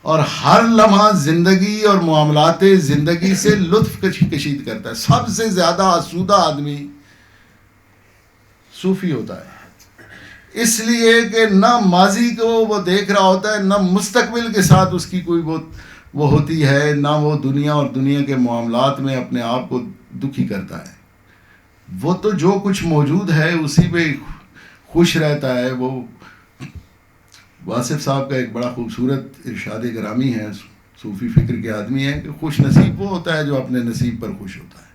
اور ہر لمحہ زندگی اور معاملات زندگی سے لطف کشید کرتا ہے. سب سے زیادہ آسودہ آدمی صوفی ہوتا ہے، اس لیے کہ نہ ماضی کو وہ دیکھ رہا ہوتا ہے، نہ مستقبل کے ساتھ اس کی کوئی وہ ہوتی ہے، نہ وہ دنیا اور دنیا کے معاملات میں اپنے آپ کو دکھی کرتا ہے. وہ تو جو کچھ موجود ہے اسی پہ خوش رہتا ہے. وہ واصف صاحب کا ایک بڑا خوبصورت ارشاد گرامی ہے، صوفی فکر کے آدمی ہے، کہ خوش نصیب وہ ہوتا ہے جو اپنے نصیب پر خوش ہوتا ہے.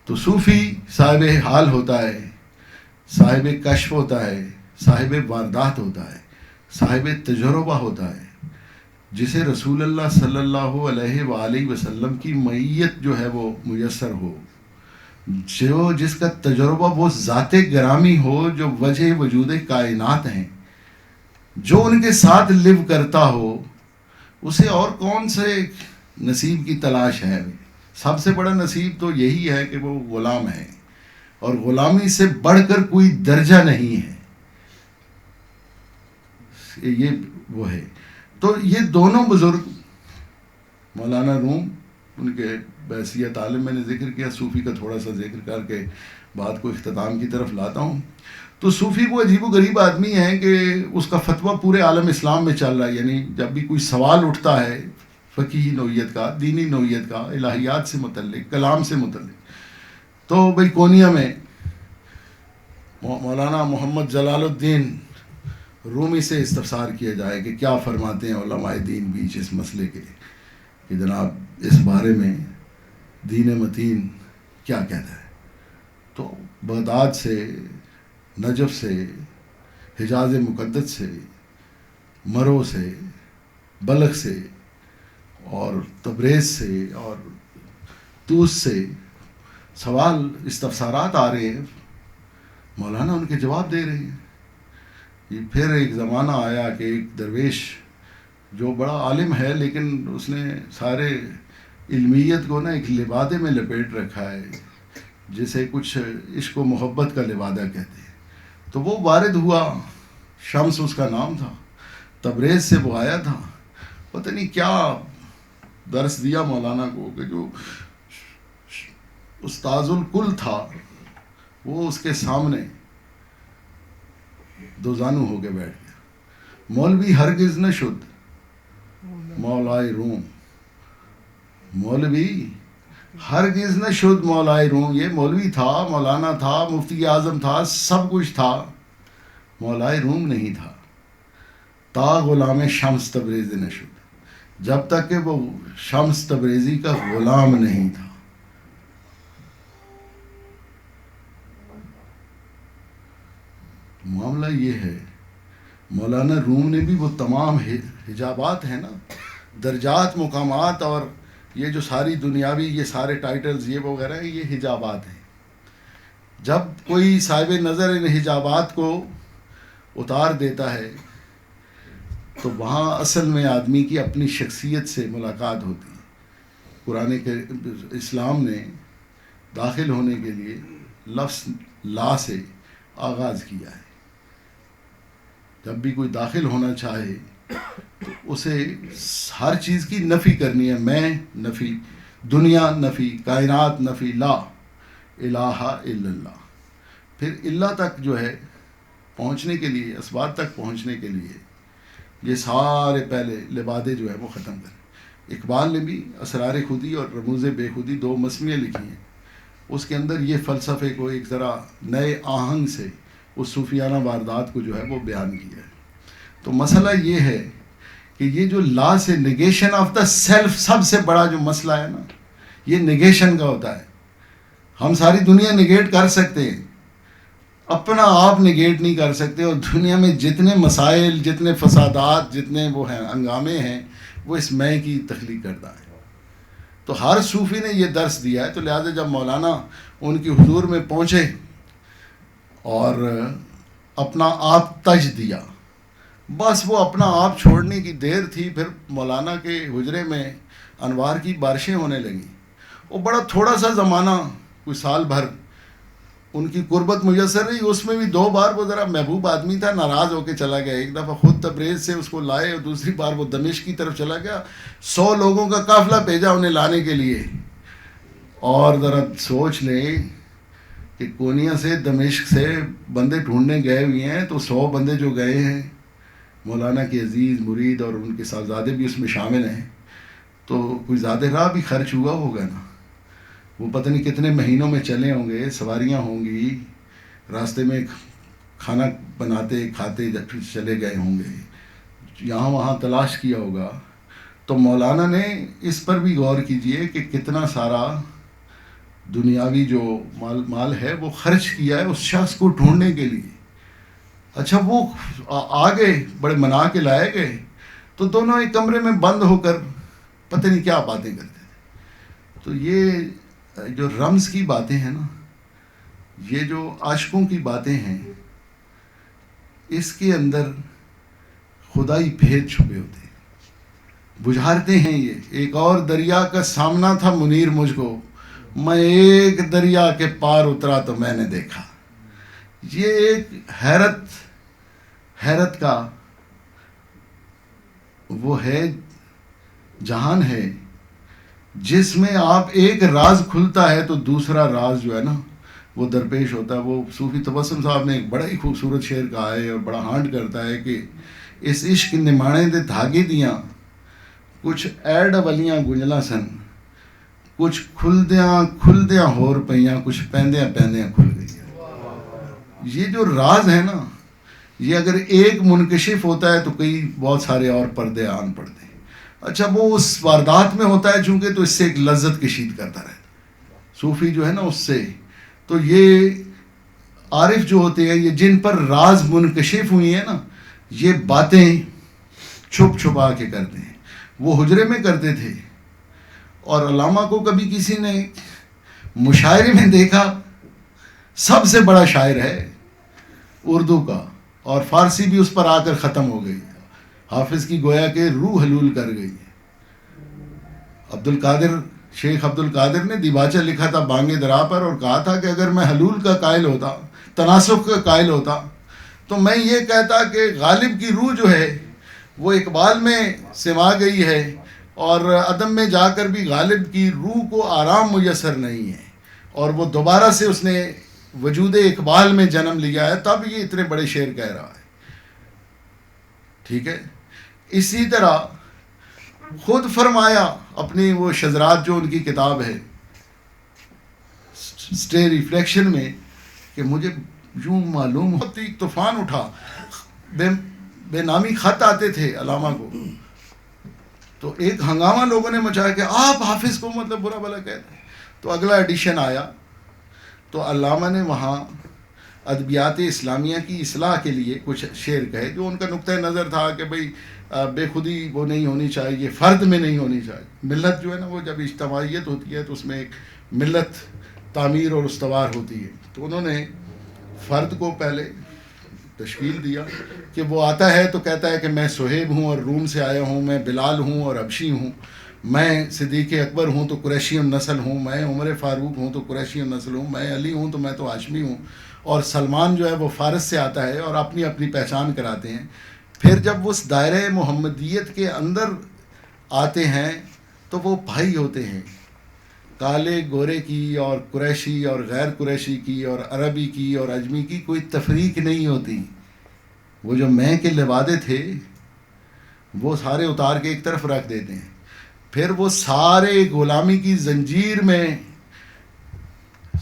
تو صوفی صاحب حال ہوتا ہے، صاحب کشف ہوتا ہے، صاحب واردات ہوتا ہے، صاحب تجربہ ہوتا ہے، جسے رسول اللہ صلی اللہ علیہ وآلہ وسلم کی معیت جو ہے وہ میسر ہو، جو جس کا تجربہ وہ ذات گرامی ہو، جو وجہ وجود کائنات ہیں، جو ان کے ساتھ لیو کرتا ہو، اسے اور کون سے نصیب کی تلاش ہے؟ سب سے بڑا نصیب تو یہی ہے کہ وہ غلام ہے، اور غلامی سے بڑھ کر کوئی درجہ نہیں ہے. یہ وہ ہے. تو یہ دونوں بزرگ مولانا روم، ان کے بحیثیت عالم میں نے ذکر کیا، صوفی کا تھوڑا سا ذکر کر کے بات کو اختتام کی طرف لاتا ہوں. تو صوفی وہ عجیب و غریب آدمی ہے کہ اس کا فتویٰ پورے عالم اسلام میں چل رہا ہے. یعنی جب بھی کوئی سوال اٹھتا ہے فقہی نوعیت کا، دینی نوعیت کا، الہیات سے متعلق، کلام سے متعلق، تو بھئی کونیا میں مولانا محمد جلال الدین رومی سے استفسار کیا جائے کہ کیا فرماتے ہیں علماء دین بیچ اس مسئلے کے، کہ جناب اس بارے میں دین متین کیا کہتا ہے. تو بغداد سے، نجف سے، حجاز مقدس سے، مرو سے، بلخ سے اور تبریز سے اور طوس سے سوال استفسارات آ رہے ہیں، مولانا ان کے جواب دے رہے ہیں. یہ پھر ایک زمانہ آیا کہ ایک درویش جو بڑا عالم ہے لیکن اس نے سارے علمیت کو نا ایک لبادے میں لپیٹ رکھا ہے، جسے کچھ عشق و محبت کا لبادہ کہتے ہیں. تو وہ وارد ہوا، شمس اس کا نام تھا، تبریز سے وہ آیا تھا. پتہ نہیں کیا درس دیا مولانا کو کہ جو استاذ الکل تھا وہ اس کے سامنے دو زانو ہو کے بیٹھ گیا. مولوی ہرگز نہ شد مولائے روم، مولوی ہرگز نہ شد مولائے روم. یہ مولوی تھا، مولانا تھا، مفتی اعظم تھا، سب کچھ تھا، مولائے روم نہیں تھا. تا غلام شمس تبریزی نہ شد، جب تک کہ وہ شمس تبریزی کا غلام نہیں تھا. معاملہ یہ ہے، مولانا روم نے بھی وہ تمام حجابات ہیں نا، درجات، مقامات، اور یہ جو ساری دنیاوی یہ سارے ٹائٹلز یہ وغیرہ ہیں، یہ حجابات ہیں. جب کوئی صاحب نظر ان حجابات کو اتار دیتا ہے تو وہاں اصل میں آدمی کی اپنی شخصیت سے ملاقات ہوتی ہے. قرآن کے اسلام نے داخل ہونے کے لیے لفظ لا سے آغاز کیا ہے. جب بھی کوئی داخل ہونا چاہے تو اسے ہر چیز کی نفی کرنی ہے. میں نفی، دنیا نفی، کائنات نفی، لا الہ الا اللہ. پھر اللہ تک جو ہے پہنچنے کے لیے، اسباب تک پہنچنے کے لیے یہ سارے پہلے لبادے جو ہے وہ ختم کریں. اقبال نے بھی اسرار خودی اور رموز بے خودی دو مسمیاں لکھی ہیں. اس کے اندر یہ فلسفے کو ایک ذرا نئے آہنگ سے اس صوفیانہ واردات کو جو ہے وہ بیان کیا ہے. تو مسئلہ یہ ہے کہ یہ جو لا سے نگیشن آف دا سیلف، سب سے بڑا جو مسئلہ ہے نا، یہ نگیشن کا ہوتا ہے. ہم ساری دنیا نگیٹ کر سکتے ہیں، اپنا آپ نگیٹ نہیں کر سکتے. اور دنیا میں جتنے مسائل، جتنے فسادات، جتنے وہ ہیں ہنگامے ہیں، وہ اس میں کی تخلیق کردہ ہے. تو ہر صوفی نے یہ درس دیا ہے. تو لہٰذا جب مولانا ان کی حضور میں پہنچے اور اپنا آپ تج دیا، بس وہ اپنا آپ چھوڑنے کی دیر تھی. پھر مولانا کے حجرے میں انوار کی بارشیں ہونے لگیں. وہ بڑا تھوڑا سا زمانہ، کوئی سال بھر ان کی قربت میسر رہی. اس میں بھی 2 بار وہ ذرا محبوب آدمی تھا, ناراض ہو کے چلا گیا. ایک دفعہ خود تبریز سے اس کو لائے اور دوسری بار وہ دمشق کی طرف چلا گیا. 100 لوگوں کا قافلہ بھیجا انہیں لانے کے لیے. اور ذرا سوچ لیں کہ کونیا سے دمشق سے بندے ڈھونڈنے گئے ہوئے ہیں, تو 100 بندے جو گئے ہیں, مولانا کے عزیز مرید اور ان کے صاحبزادے بھی اس میں شامل ہیں, تو کوئی زیادہ راہ بھی خرچ ہوا ہوگا نا. وہ پتہ نہیں کتنے مہینوں میں چلے ہوں گے, سواریاں ہوں گی, راستے میں کھانا بناتے کھاتے چلے گئے ہوں گے, یہاں وہاں تلاش کیا ہوگا. تو مولانا نے اس پر بھی غور کیجئے کہ کتنا سارا دنیاوی جو مال ہے وہ خرچ کیا ہے اس شخص کو ڈھونڈنے کے لیے. اچھا وہ آگے بڑے منا کے لائے گئے, تو دونوں ایک کمرے میں بند ہو کر پتہ نہیں کیا باتیں کرتے تھے. تو یہ جو رمز کی باتیں ہیں نا, یہ جو عاشقوں کی باتیں ہیں, اس کے اندر خدائی بھید چھپے ہوتے ہیں, بجھارتے ہیں. یہ ایک اور دریا کا سامنا تھا منیر مجھ کو, میں ایک دریا کے پار اترا تو میں نے دیکھا. یہ ایک حیرت کا وہ ہے جہان ہے جس میں آپ ایک راز کھلتا ہے تو دوسرا راز جو ہے نا وہ درپیش ہوتا ہے. وہ صوفی تبسم صاحب نے ایک بڑا ہی خوبصورت شعر کہا ہے اور بڑا ہانٹ کرتا ہے کہ اس عشق نمانے دے دھاگے دیاں کچھ ایڈ ولیاں گنجلا سن, کچھ کھلدیاں ہور پئیاں, کچھ پیندیاں کھل گئی. یہ جو راز ہے نا, یہ اگر ایک منکشف ہوتا ہے تو کئی بہت سارے اور پردے آن پڑتے ہیں. اچھا وہ اس واردات میں ہوتا ہے چونکہ, تو اس سے ایک لذت کشید کرتا رہتا صوفی جو ہے نا اس سے. تو یہ عارف جو ہوتے ہیں, یہ جن پر راز منکشف ہوئی ہیں نا, یہ باتیں چھپ چھپا کے کرتے ہیں. وہ حجرے میں کرتے تھے, اور علامہ کو کبھی کسی نے مشاعرے میں دیکھا, سب سے بڑا شاعر ہے اردو کا, اور فارسی بھی اس پر آ کر ختم ہو گئی. حافظ کی گویا کہ روح حلول کر گئی. شیخ عبد القادر نے دیباچہ لکھا تھا بانگ درا پر, اور کہا تھا کہ اگر میں حلول کا قائل ہوتا, تناسخ کا قائل ہوتا, تو میں یہ کہتا کہ غالب کی روح جو ہے وہ اقبال میں سما گئی ہے, اور عدم میں جا کر بھی غالب کی روح کو آرام میسر نہیں ہے, اور وہ دوبارہ سے اس نے وجود اقبال میں جنم لیا ہے, تب یہ اتنے بڑے شعر کہہ رہا ہے. ٹھیک ہے. اسی طرح خود فرمایا اپنی وہ شذرات جو ان کی کتاب ہے اسٹے ریفلیکشن میں, کہ مجھے یوں معلوم ہوتی ایک طوفان اٹھا, بے نامی خط آتے تھے علامہ کو, تو ایک ہنگامہ لوگوں نے مچایا کہ آپ حافظ کو مطلب برا بھلا کہتے ہیں. تو اگلا ایڈیشن آیا تو علامہ نے وہاں ادبیات اسلامیہ کی اصلاح کے لیے کچھ شعر کہے, جو ان کا نقطہ نظر تھا کہ بھئی بے خودی وہ نہیں ہونی چاہیے, فرد میں نہیں ہونی چاہیے. ملت جو ہے نا وہ جب اجتماعیت ہوتی ہے تو اس میں ایک ملت تعمیر اور استوار ہوتی ہے. تو انہوں نے فرد کو پہلے تشکیل دیا کہ وہ آتا ہے تو کہتا ہے کہ میں صہیب ہوں اور روم سے آیا ہوں, میں بلال ہوں اور حبشی ہوں, میں صدیق اکبر ہوں تو قریشی النسل ہوں, میں عمر فاروق ہوں تو قریشی النسل ہوں, میں علی ہوں تو میں تو ہاشمی ہوں, اور سلمان جو ہے وہ فارس سے آتا ہے, اور اپنی اپنی پہچان کراتے ہیں. پھر جب وہ اس دائرہ محمدیت کے اندر آتے ہیں تو وہ بھائی ہوتے ہیں, کالے گورے کی اور قریشی اور غیر قریشی کی اور عربی کی اور اجمی کی کوئی تفریق نہیں ہوتی. وہ جو میں کے لبادے تھے وہ سارے اتار کے ایک طرف رکھ دیتے ہیں. پھر وہ سارے غلامی کی زنجیر میں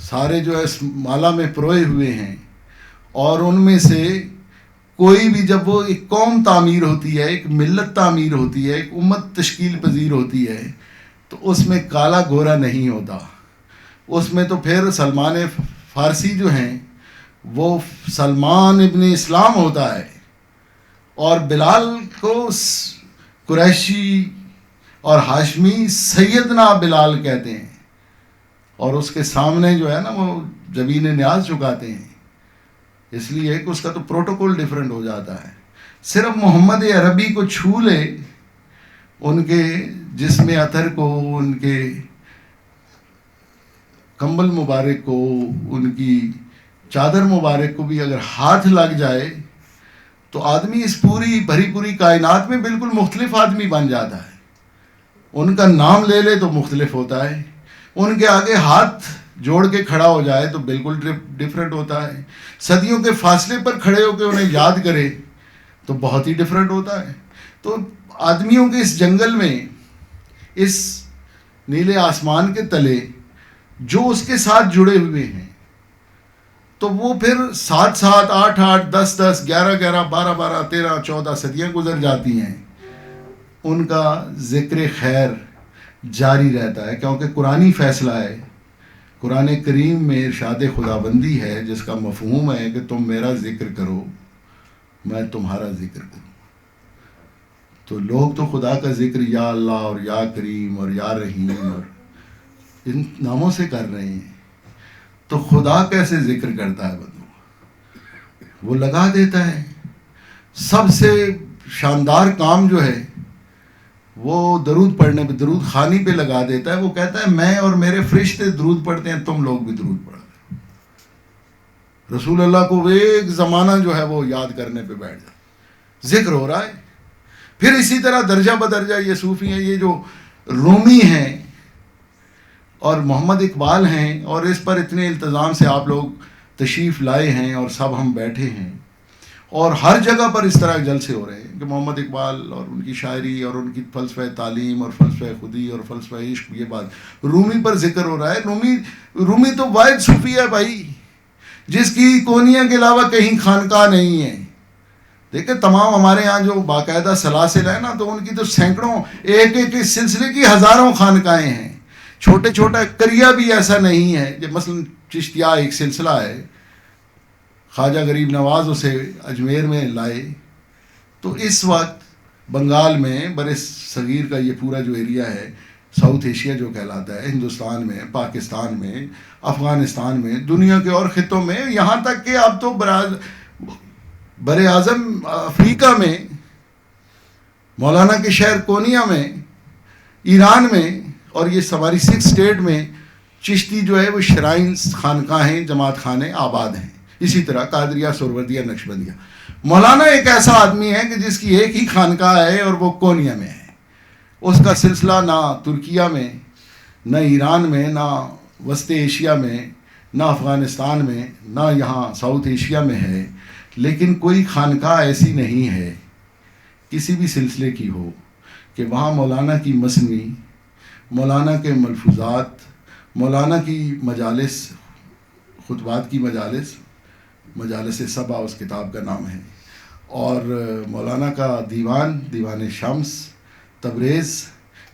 سارے جو ہے اس مالا میں پروئے ہوئے ہیں, اور ان میں سے کوئی بھی جب وہ ایک قوم تعمیر ہوتی ہے, ایک ملت تعمیر ہوتی ہے, ایک امت تشکیل پذیر ہوتی ہے, تو اس میں کالا گورا نہیں ہوتا. اس میں تو پھر سلمان فارسی جو ہیں وہ سلمان ابن اسلام ہوتا ہے, اور بلال کو قریشی اور ہاشمی سیدنا بلال کہتے ہیں, اور اس کے سامنے جو ہے نا وہ جبین نیاز جھکاتے ہیں, اس لیے کہ اس کا تو پروٹوکول ڈیفرنٹ ہو جاتا ہے. صرف محمد عربی کو چھو لے, ان کے جسم عطر کو, ان کے کمبل مبارک کو, ان کی چادر مبارک کو بھی اگر ہاتھ لگ جائے تو آدمی اس پوری بھری پوری کائنات میں بالکل مختلف آدمی بن جاتا ہے. ان کا نام لے لے تو مختلف ہوتا ہے, ان کے آگے ہاتھ جوڑ کے کھڑا ہو جائے تو بالکل ڈفرینٹ ہوتا ہے, صدیوں کے فاصلے پر کھڑے ہو کے انہیں یاد کرے تو بہت ہی ڈفرینٹ ہوتا ہے. تو آدمیوں کے اس جنگل میں, اس نیلے آسمان کے تلے جو اس کے ساتھ جڑے ہوئے ہیں, تو وہ پھر 7 7 8 8 10 10 11 11 12 12 13 14 صدیاں گزر جاتی ہیں, ان کا ذکر خیر جاری رہتا ہے, کیونکہ قرآنی فیصلہ ہے. قرآن کریم میں ارشاد خداوندی ہے جس کا مفہوم ہے کہ تم میرا ذکر کرو میں تمہارا ذکر کروں. تو لوگ تو خدا کا ذکر یا اللہ اور یا کریم اور یا رحیم اور ان ناموں سے کر رہے ہیں, تو خدا کیسے ذکر کرتا ہے بندو؟ وہ لگا دیتا ہے. سب سے شاندار کام جو ہے وہ درود پڑھنے پہ, درود خوانی پہ لگا دیتا ہے. وہ کہتا ہے میں اور میرے فرشتے درود پڑھتے ہیں, تم لوگ بھی درود پڑھو. رسول اللہ کو ایک زمانہ جو ہے وہ یاد کرنے پہ بیٹھ جائے, ذکر ہو رہا ہے. پھر اسی طرح درجہ بدرجہ یہ صوفی ہیں, یہ جو رومی ہیں اور محمد اقبال ہیں, اور اس پر اتنے التزام سے آپ لوگ تشریف لائے ہیں اور سب ہم بیٹھے ہیں, اور ہر جگہ پر اس طرح جلسے ہو رہے ہیں کہ محمد اقبال اور ان کی شاعری اور ان کی فلسفہ تعلیم اور فلسفہ خودی اور فلسفہ عشق, یہ بات رومی پر ذکر ہو رہا ہے. رومی تو واحد صوفی ہے بھائی, جس کی کونیا کے علاوہ کہیں خانقاہ نہیں ہے. دیکھیں تمام ہمارے ہاں جو باقاعدہ سلاسل ہیں نا, تو ان کی تو سینکڑوں, ایک ایک سلسلے کی ہزاروں خانقاہیں ہیں. چھوٹے چھوٹا کریا بھی ایسا نہیں ہے. جب مثلا چشتیہ ایک سلسلہ ہے, خواجہ غریب نواز اسے اجمیر میں لائے, تو اس وقت بنگال میں برے صغیر کا یہ پورا جو ایریا ہے, ساؤتھ ایشیا جو کہلاتا ہے, ہندوستان میں, پاکستان میں, افغانستان میں, دنیا کے اور خطوں میں, یہاں تک کہ اب تو بر اعظم افریقہ میں, مولانا کے شہر کونیا میں, ایران میں, اور یہ ہماری 6 اسٹیٹ میں چشتی جو ہے وہ شرائنس, خانقاہیں, جماعت خانے آباد ہیں. اسی طرح قادریہ, سہروردیہ, نقشبندیہ. مولانا ایک ایسا آدمی ہے کہ جس کی ایک ہی خانقاہ ہے اور وہ کونیا میں ہے. اس کا سلسلہ نہ ترکیہ میں, نہ ایران میں, نہ وسط ایشیا میں, نہ افغانستان میں, نہ یہاں ساؤتھ ایشیا میں ہے. لیکن کوئی خانقاہ ایسی نہیں ہے کسی بھی سلسلے کی ہو کہ وہاں مولانا کی مثنوی, مولانا کے ملفوظات, مولانا کی مجالس, خطبات کی مجالس سبا اس کتاب کا نام ہے, اور مولانا کا دیوان شمس, تبریز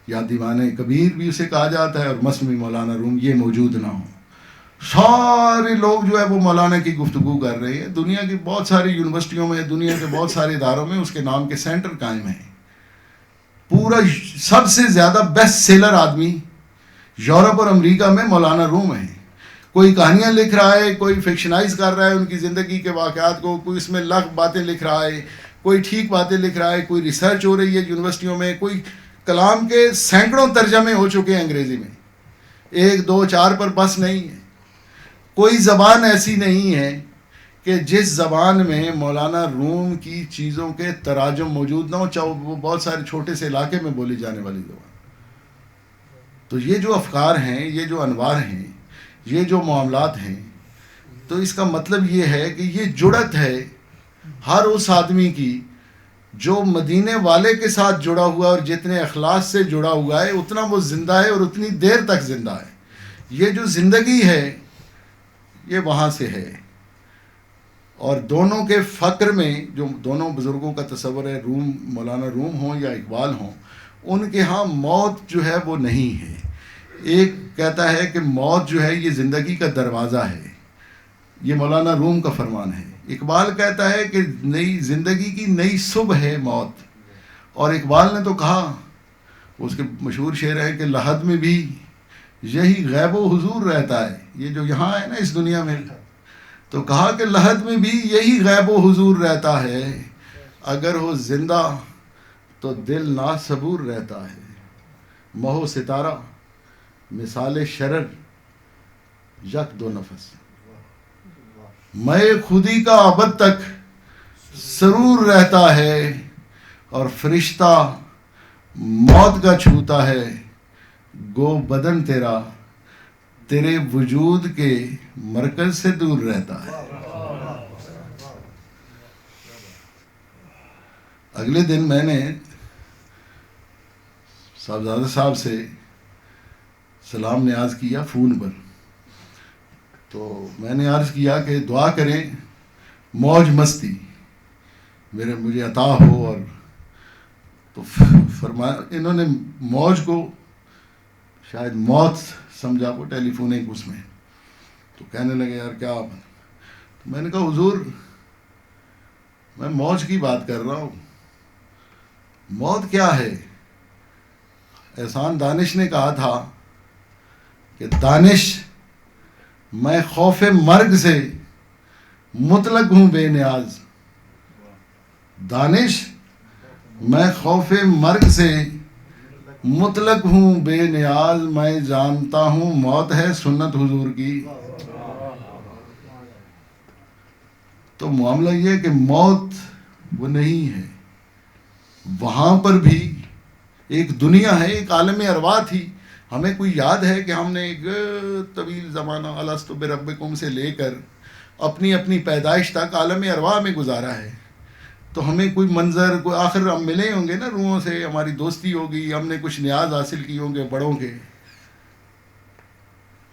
یا دیوان کبیر بھی اسے کہا جاتا ہے, اور مثنوی مولانا روم, یہ موجود نہ ہو. سارے لوگ جو ہے وہ مولانا کی گفتگو کر رہے ہیں. دنیا کی بہت ساری یونیورسٹیوں میں, دنیا کے بہت سارے اداروں میں اس کے نام کے سینٹر قائم ہیں. پورا سب سے زیادہ بیسٹ سیلر آدمی یورپ اور امریکہ میں مولانا روم ہے. کوئی کہانیاں لکھ رہا ہے, کوئی فکشنائز کر رہا ہے ان کی زندگی کے واقعات کو, کوئی اس میں لغو باتیں لکھ رہا ہے, کوئی ٹھیک باتیں لکھ رہا ہے, کوئی ریسرچ ہو رہی ہے یونیورسٹیوں میں, کوئی کلام کے سینکڑوں ترجمے ہو چکے ہیں انگریزی میں, 1 2 4 پر بس نہیں ہے. کوئی زبان ایسی نہیں ہے کہ جس زبان میں مولانا روم کی چیزوں کے تراجم موجود نہ ہو, چاہے وہ بہت سارے چھوٹے سے علاقے میں بولی جانے والی زبان. تو یہ جو افکار ہیں, یہ جو انوار ہیں, یہ جو معاملات ہیں, تو اس کا مطلب یہ ہے کہ یہ جڑت ہے ہر اس آدمی کی جو مدینے والے کے ساتھ جڑا ہوا ہے, اور جتنے اخلاص سے جڑا ہوا ہے اتنا وہ زندہ ہے اور اتنی دیر تک زندہ ہے. یہ جو زندگی ہے یہ وہاں سے ہے. اور دونوں کے فقر میں جو دونوں بزرگوں کا تصور ہے, روم, مولانا روم ہوں یا اقبال ہوں, ان کے ہاں موت جو ہے وہ نہیں ہے. ایک کہتا ہے کہ موت جو ہے یہ زندگی کا دروازہ ہے, یہ مولانا روم کا فرمان ہے. اقبال کہتا ہے کہ نئی زندگی کی نئی صبح ہے موت. اور اقبال نے تو کہا, اس کے مشہور شعر ہے کہ لحد میں بھی یہی غیب و حضور رہتا ہے. یہ جو یہاں ہے نا اس دنیا میں, تو کہا کہ لحد میں بھی یہی غیب و حضور رہتا ہے, اگر ہو زندہ تو دل ناصبور رہتا ہے. مہو ستارہ مثال شرر یک دو نفس. میں خودی کا ابد تک سرور رہتا ہے اور فرشتہ موت کا چھوتا ہے گو بدن تیرا تیرے وجود کے مرکز سے دور رہتا ہے. اگلے دن میں نے صاحبزادہ صاحب سے سلام نیاز کیا فون پر. تو میں نے عرض کیا کہ دعا کریں موج مستی مجھے عطا ہو. اور تو فرمایا انہوں نے موج کو شاید موت سمجھا وہ ٹیلی فونک اس میں. تو کہنے لگے یار کیا آپ. تو میں نے کہا حضور میں موج کی بات کر رہا ہوں. موت کیا ہے؟ احسان دانش نے کہا تھا کہ دانش میں خوف مرگ سے مطلق ہوں بے نیاز. دانش میں خوف مرگ سے مطلق ہوں بے نیاز. میں جانتا ہوں موت ہے سنت حضور کی. تو معاملہ یہ ہے کہ موت وہ نہیں ہے. وہاں پر بھی ایک دنیا ہے, ایک عالم ارواح تھی. ہمیں کوئی یاد ہے کہ ہم نے ایک طویل زمانہ الست بربکم سے لے کر اپنی اپنی پیدائش تک عالم ارواح میں گزارا ہے. تو ہمیں کوئی منظر کوئی آخر ہم ملے ہوں گے نا روحوں سے, ہماری دوستی ہوگی, ہم نے کچھ نیاز حاصل کی ہوں گے بڑوں کے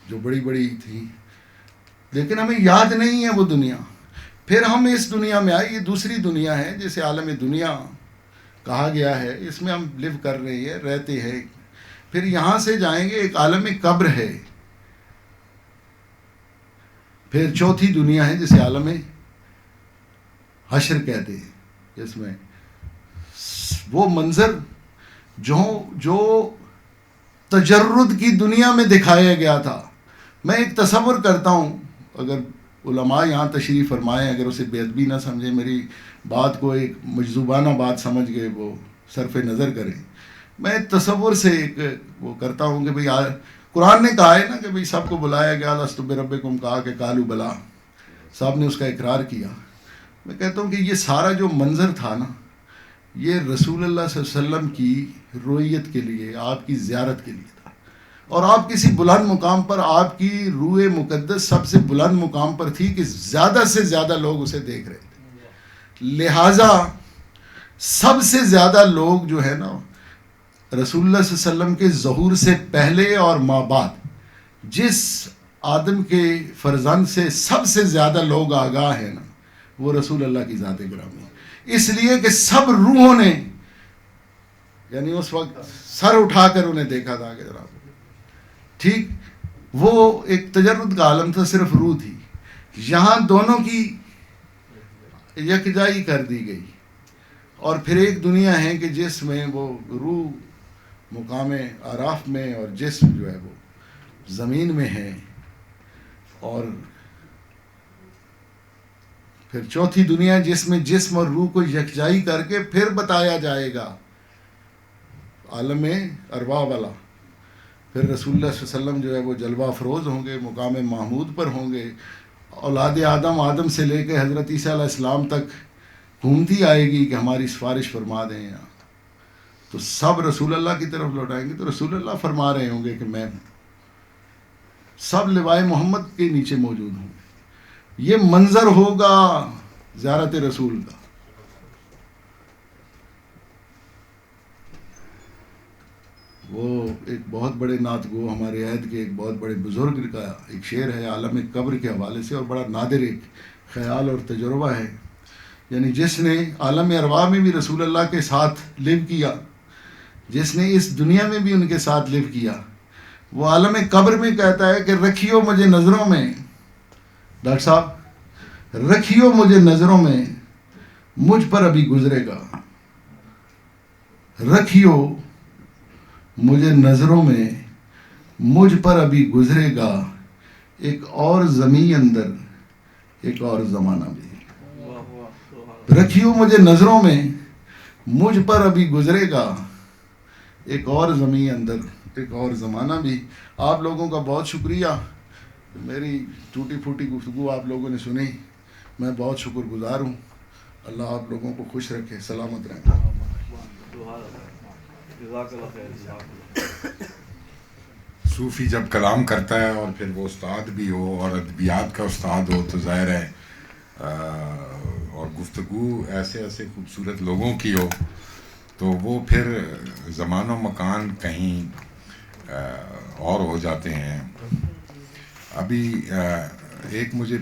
جو بڑی بڑی تھیں, لیکن ہمیں یاد نہیں ہے وہ دنیا. پھر ہم اس دنیا میں آئے, یہ دوسری دنیا ہے جسے عالم دنیا کہا گیا ہے. اس میں ہم لیو کر رہے ہیں, رہتے ہیں. پھر یہاں سے جائیں گے ایک عالم قبر ہے. پھر چوتھی دنیا ہے جسے عالم حشر کہتے ہیں. اس میں وہ منظر جو تجرد کی دنیا میں دکھایا گیا تھا. میں ایک تصور کرتا ہوں, اگر علماء یہاں تشریف فرمائیں, اگر اسے بے ادبی نہ سمجھیں, میری بات کو ایک مجذوبانہ بات سمجھ کے وہ صرف نظر کریں. میں تصور سے ایک وہ کرتا ہوں کہ بھئی قرآن نے کہا ہے نا کہ بھئی سب کو بلایا گیا, الست بربکم کہا کہ قالوا بلا, صاحب نے اس کا اقرار کیا. میں کہتا ہوں کہ یہ سارا جو منظر تھا نا, یہ رسول اللہ صلی اللہ علیہ وسلم کی رویت کے لیے, آپ کی زیارت کے لیے تھا. اور آپ کسی بلند مقام پر, آپ کی روح مقدس سب سے بلند مقام پر تھی کہ زیادہ سے زیادہ لوگ اسے دیکھ رہے تھے. لہٰذا سب سے زیادہ لوگ جو ہے نا رسول اللہ صلی اللہ علیہ وسلم کے ظہور سے پہلے اور ماں بعد جس آدم کے فرزند سے سب سے زیادہ لوگ آگاہ ہیں نا, وہ رسول اللہ کی ذات گرامی. اس لیے کہ سب روحوں نے یعنی اس وقت سر اٹھا کر انہیں دیکھا تھا کہ جناب ٹھیک وہ ایک تجرد کا عالم تھا, صرف روح تھی. یہاں دونوں کی یکجائی کر دی گئی. اور پھر ایک دنیا ہے کہ جس میں وہ روح مقام اعراف میں اور جسم جو ہے وہ زمین میں ہے. اور پھر چوتھی دنیا جس میں جسم اور روح کو یکجائی کر کے پھر بتایا جائے گا عالم ارواح والا. پھر رسول اللہ صلی اللہ علیہ وسلم جو ہے وہ جلوہ افروز ہوں گے, مقام محمود پر ہوں گے. اولاد آدم سے لے کے حضرت عیسیٰ علیہ السلام تک گھومتی آئے گی کہ ہماری سفارش فرما دیں. تو سب رسول اللہ کی طرف لوٹائیں گے. تو رسول اللہ فرما رہے ہوں گے کہ میں سب لوائے محمد کے نیچے موجود ہوں. یہ منظر ہوگا زیارت رسول کا. وہ ایک بہت بڑے نعت گو ہمارے عہد کے ایک بہت بڑے بزرگ کا ایک شعر ہے عالم قبر کے حوالے سے, اور بڑا نادر ایک خیال اور تجربہ ہے. یعنی جس نے عالم ارواح میں بھی رسول اللہ کے ساتھ لیو کیا, جس نے اس دنیا میں بھی ان کے ساتھ لیو کیا, وہ عالم قبر میں کہتا ہے کہ رکھیو مجھے نظروں میں, ڈاکٹر صاحب رکھیو مجھے نظروں میں, مجھ پر ابھی گزرے گا. رکھیو مجھے نظروں میں, مجھ پر ابھی گزرے گا. ایک اور زمین اندر ایک اور زمانہ بھی. رکھیو مجھے نظروں میں, مجھ پر ابھی گزرے گا. ایک اور زمین اندر ایک اور زمانہ بھی. آپ لوگوں کا بہت شکریہ. میری ٹوٹی پھوٹی گفتگو آپ لوگوں نے سنی. میں بہت شکر گزار ہوں. اللہ آپ لوگوں کو خوش رکھے, سلامت رہیں. صوفی جب کلام کرتا ہے اور پھر وہ استاد بھی ہو اور ادبیات کا استاد ہو تو ظاہر ہے اور گفتگو ایسے ایسے خوبصورت لوگوں کی ہو تو وہ پھر زمان و مکان کہیں اور ہو جاتے ہیں. ابھی ایک مجھے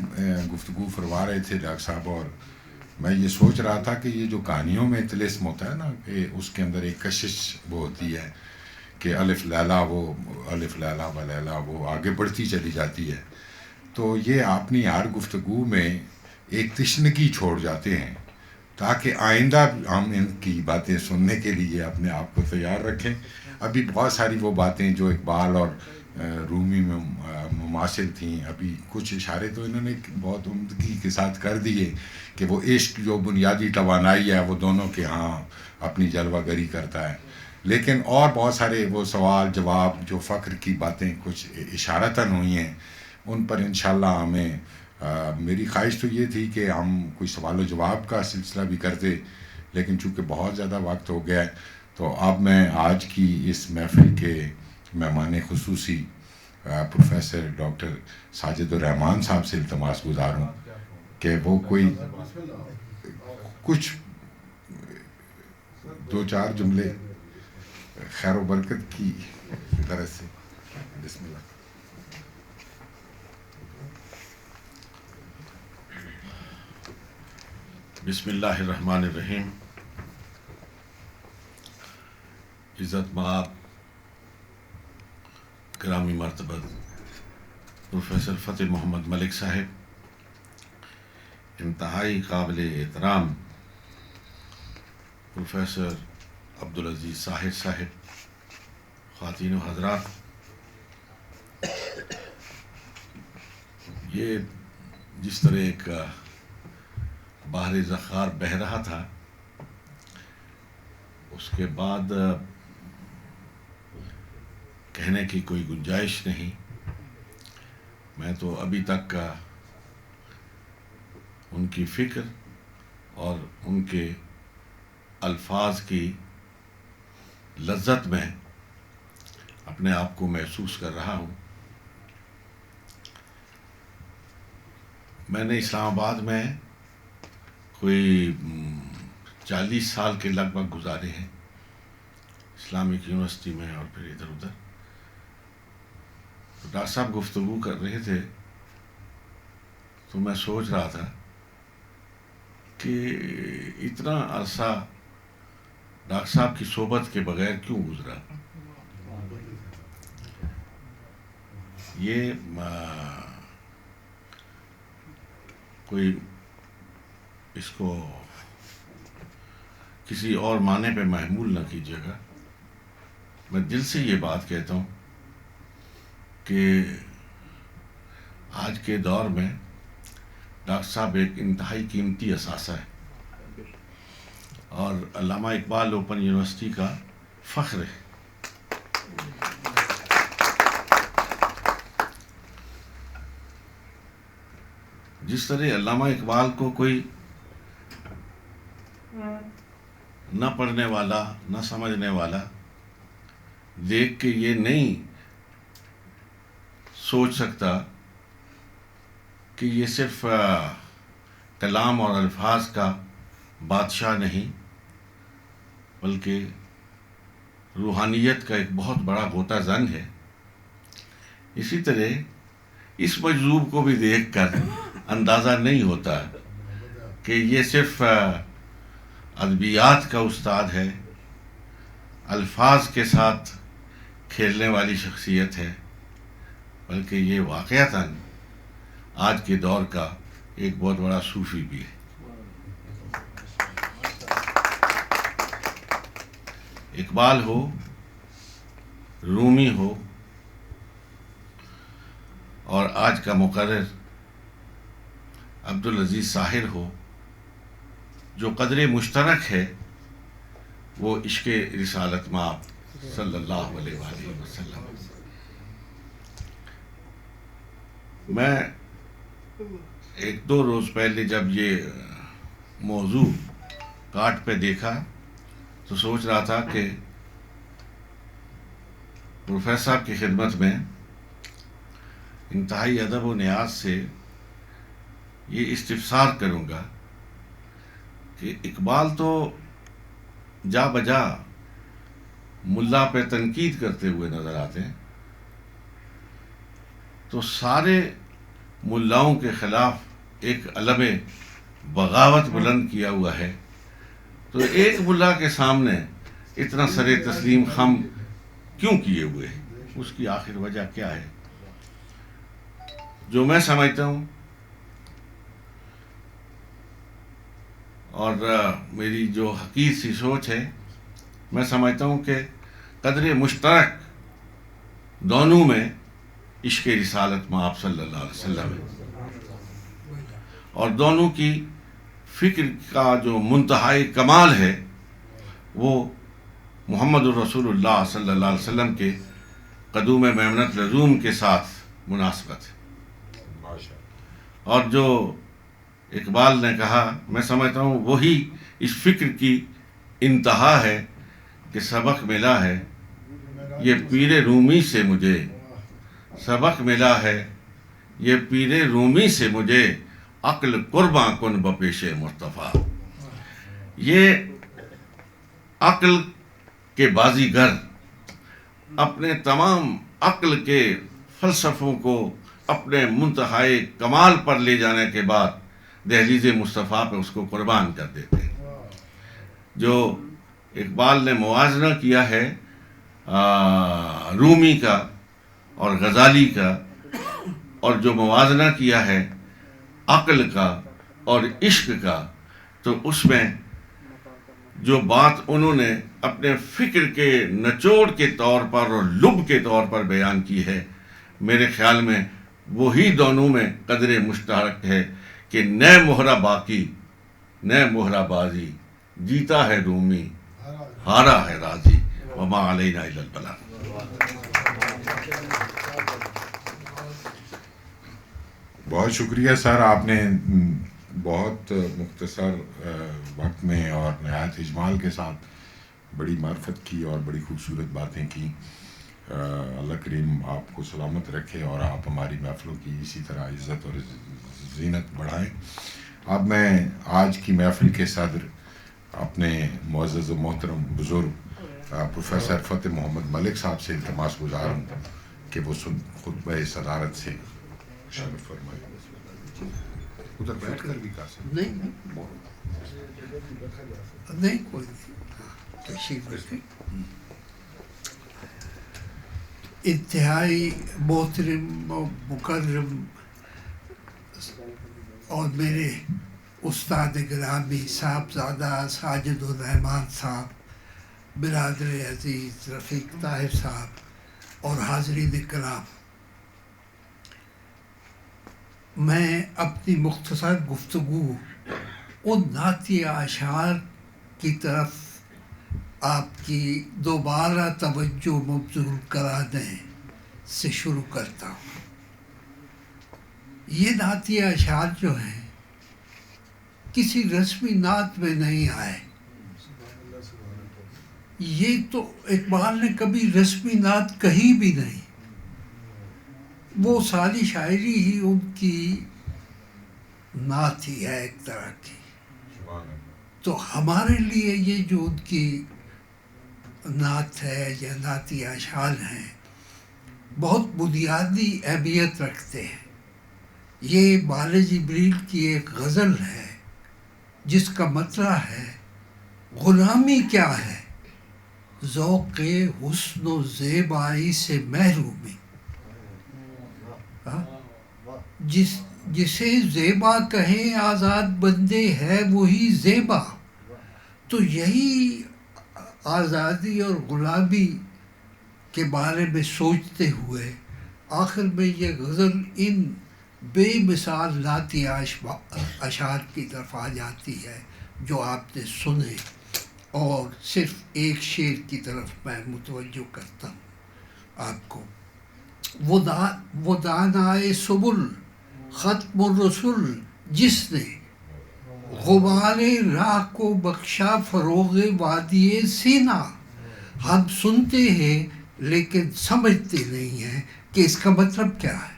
گفتگو فرما رہے تھے ڈاکٹر صاحب, اور میں یہ سوچ رہا تھا کہ یہ جو کہانیوں میں طلسم ہوتا ہے نا کہ اس کے اندر ایک کشش وہ ہوتی ہے کہ الف لیلا و لیلا وہ آگے بڑھتی چلی جاتی ہے, تو یہ اپنی ہر گفتگو میں ایک تشنگی چھوڑ جاتے ہیں تاکہ آئندہ ہم ان کی باتیں سننے کے لیے اپنے آپ کو تیار رکھیں. ابھی بہت ساری وہ باتیں جو اقبال اور رومی میں مماثل تھیں, ابھی کچھ اشارے تو انہوں نے بہت عمدگی کے ساتھ کر دیے کہ وہ عشق جو بنیادی توانائی ہے وہ دونوں کے ہاں اپنی جلوہ گری کرتا ہے, لیکن اور بہت سارے وہ سوال جواب جو فقر کی باتیں کچھ اشارتاً ہوئی ہیں ان پر انشاءاللہ ہمیں میری خواہش تو یہ تھی کہ ہم کوئی سوال و جواب کا سلسلہ بھی کرتے, لیکن چونکہ بہت زیادہ وقت ہو گیا ہے تو اب میں آج کی اس محفل کے مہمان خصوصی پروفیسر ڈاکٹر ساجد الرحمان صاحب سے التماس گزار ہوں کہ وہ کوئی کچھ 2-4 جملے خیر و برکت کی طرح سے. بسم اللہ. بسم اللہ الرحمن الرحیم. عزت مآب گرامی مرتبہ پروفیسر فتح محمد ملک صاحب, انتہائی قابل احترام پروفیسر عبدالعزیز ساحر صاحب, خواتین و حضرات, یہ جس طرح ایک بحر ذخار بہہ رہا تھا اس کے بعد کہنے کی کوئی گنجائش نہیں. میں تو ابھی تک ان کی فکر اور ان کے الفاظ کی لذت میں اپنے آپ کو محسوس کر رہا ہوں. میں نے اسلام آباد میں کوئی 40 سال کے لگ بھگ گزارے ہیں, اسلامک یونیورسٹی میں اور پھر ادھر ادھر. ڈاکٹر صاحب گفتگو کر رہے تھے تو میں سوچ رہا تھا کہ اتنا عرصہ ڈاکٹر صاحب کی صحبت کے بغیر کیوں گزرا. یہ کوئی اس کو کسی اور معنی پہ محمول نہ کیجیے گا. میں دل سے یہ بات کہتا ہوں کہ آج کے دور میں ڈاکٹر صاحب ایک انتہائی قیمتی اثاثہ ہے اور علامہ اقبال اوپن یونیورسٹی کا فخر ہے. جس طرح علامہ اقبال کو کوئی نہ پڑھنے والا نہ سمجھنے والا دیکھ کے یہ نہیں سوچ سکتا کہ یہ صرف کلام اور الفاظ کا بادشاہ نہیں بلکہ روحانیت کا ایک بہت بڑا غوطہ زن ہے. اسی طرح اس مجذوب کو بھی دیکھ کر اندازہ نہیں ہوتا کہ یہ صرف ادبیات کا استاد ہے, الفاظ کے ساتھ کھیلنے والی شخصیت ہے, بلکہ یہ واقعتاً آج کے دور کا ایک بہت بڑا صوفی بھی ہے. اقبال ہو, رومی ہو اور آج کا مقرر عبدالعزیز ساحر ہو, جو قدر مشترک ہے وہ عشق رسالت مآب صلی اللہ علیہ وآلہ وسلم. میں ایک دو روز پہلے جب یہ موضوع کارڈ پہ دیکھا تو سوچ رہا تھا کہ پروفیسر صاحب کی خدمت میں انتہائی ادب و نیاز سے یہ استفسار کروں گا کہ اقبال تو جا بجا ملا پہ تنقید کرتے ہوئے نظر آتے ہیں، تو سارے ملاؤں کے خلاف ایک علم بغاوت بلند کیا ہوا ہے، تو ایک ملا کے سامنے اتنا سر تسلیم خم کیوں کیے ہوئے ہیں؟ اس کی آخر وجہ کیا ہے؟ جو میں سمجھتا ہوں اور میری جو حقیق سی سوچ ہے، میں سمجھتا ہوں کہ قدر مشترک دونوں میں عشق رسالت مآب صلی اللہ علیہ وسلم ہے، اور دونوں کی فکر کا جو منتہائی کمال ہے وہ محمد الرسول اللہ صلی اللہ علیہ وسلم کے قدوم میمنت لزوم کے ساتھ مناسبت ہے۔ اور جو اقبال نے کہا، میں سمجھتا ہوں وہی اس فکر کی انتہا ہے کہ سبق ملا ہے یہ پیر رومی سے مجھے، سبق ملا ہے یہ پیر رومی سے مجھے، عقل قرباں کن بپیش مصطفیٰ۔ یہ عقل کے بازیگر اپنے تمام عقل کے فلسفوں کو اپنے منتہائی کمال پر لے جانے کے بعد دہلیز مصطفیٰ پہ اس کو قربان کر دیتے ہیں۔ جو اقبال نے موازنہ کیا ہے رومی کا اور غزالی کا، اور جو موازنہ کیا ہے عقل کا اور عشق کا، تو اس میں جو بات انہوں نے اپنے فکر کے نچوڑ کے طور پر اور لب کے طور پر بیان کی ہے، میرے خیال میں وہی دونوں میں قدر مشترک ہے کہ نئے مہرہ باقی نئے مہرہ بازی، جیتا ہے رومی ہارا ہے راضی، وما علینا الا البلاغ۔ بہت شکریہ سر، آپ نے بہت مختصر وقت میں اور نہایت اجمال کے ساتھ بڑی معرفت کی اور بڑی خوبصورت باتیں کی۔ اللہ کریم آپ کو سلامت رکھے اور آپ ہماری محفلوں کی اسی طرح عزت اور زینت بڑھائیں۔ اب میں آج کی محفل کے صدر اپنے معزز و محترم بزرگ پروفیسر فتح محمد ملک صاحب سے التماس گزار ہوں کہ وہ خطبہ صدارت سے شامل فرمائیں۔ ادھر بیٹھ کر بھی کر سکتے نہیں کوئی تشریف رکھیں۔ انتہائی محترم و مکرم اور میرے استاد گرامی صاحبزادہ ساجد الرحمان صاحب، برادر عزیز رفیق طاہر صاحب اور حاضرین کرام، میں اپنی مختصر گفتگو ان نعتیہ اشعار کی طرف آپ کی دوبارہ توجہ مبذول کرانے سے شروع کرتا ہوں۔ یہ نعتیہ اشعار جو ہیں کسی رسمی نعت میں نہیں آئے، یہ تو اقبال نے کبھی رسمی نعت کہی بھی نہیں، وہ ساری شاعری ہی ان کی نعت ہی ہے ایک طرح کی۔ تو ہمارے لیے یہ جو ان کی نعت ہے یا نعتیہ اشعار ہیں بہت بنیادی اہمیت رکھتے ہیں۔ یہ بال جبریل کی ایک غزل ہے جس کا مطلع ہے غلامی کیا ہے، ذوق حسن و زیبائی سے محرومی۔ جسے زیبا کہیں آزاد بندے ہے وہی زیبا۔ تو یہی آزادی اور غلامی کے بارے میں سوچتے ہوئے آخر میں یہ غزل ان بے مثال نعتیہ اشعار کی طرف آ جاتی ہے جو آپ نے سنے، اور صرف ایک شعر کی طرف میں متوجہ کرتا ہوں آپ کو۔ وہ دانائے سبل ختم الرسل جس نے غبار راہ کو بخشا فروغ وادی سینا. ہم سنتے ہیں لیکن سمجھتے نہیں ہیں کہ اس کا مطلب کیا ہے.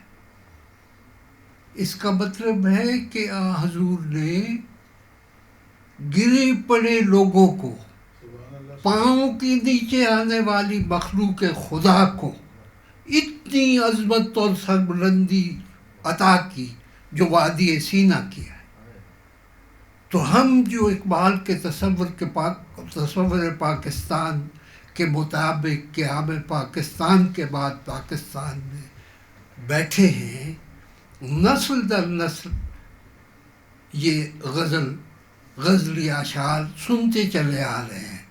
اس کا مطلب ہے کہ حضور نے گرے پڑے لوگوں کو، پاؤں کے نیچے آنے والی مخلوق خدا کو اتنی عظمت اور سربلندی عطا کی جو وادی سینا کی ہے. تو ہم جو اقبال کے تصور پاکستان کے مطابق قیام پاکستان کے بعد پاکستان میں بیٹھے ہیں، نسل در نسل یہ غزلی اشعار سنتے چلے آ رہے ہیں،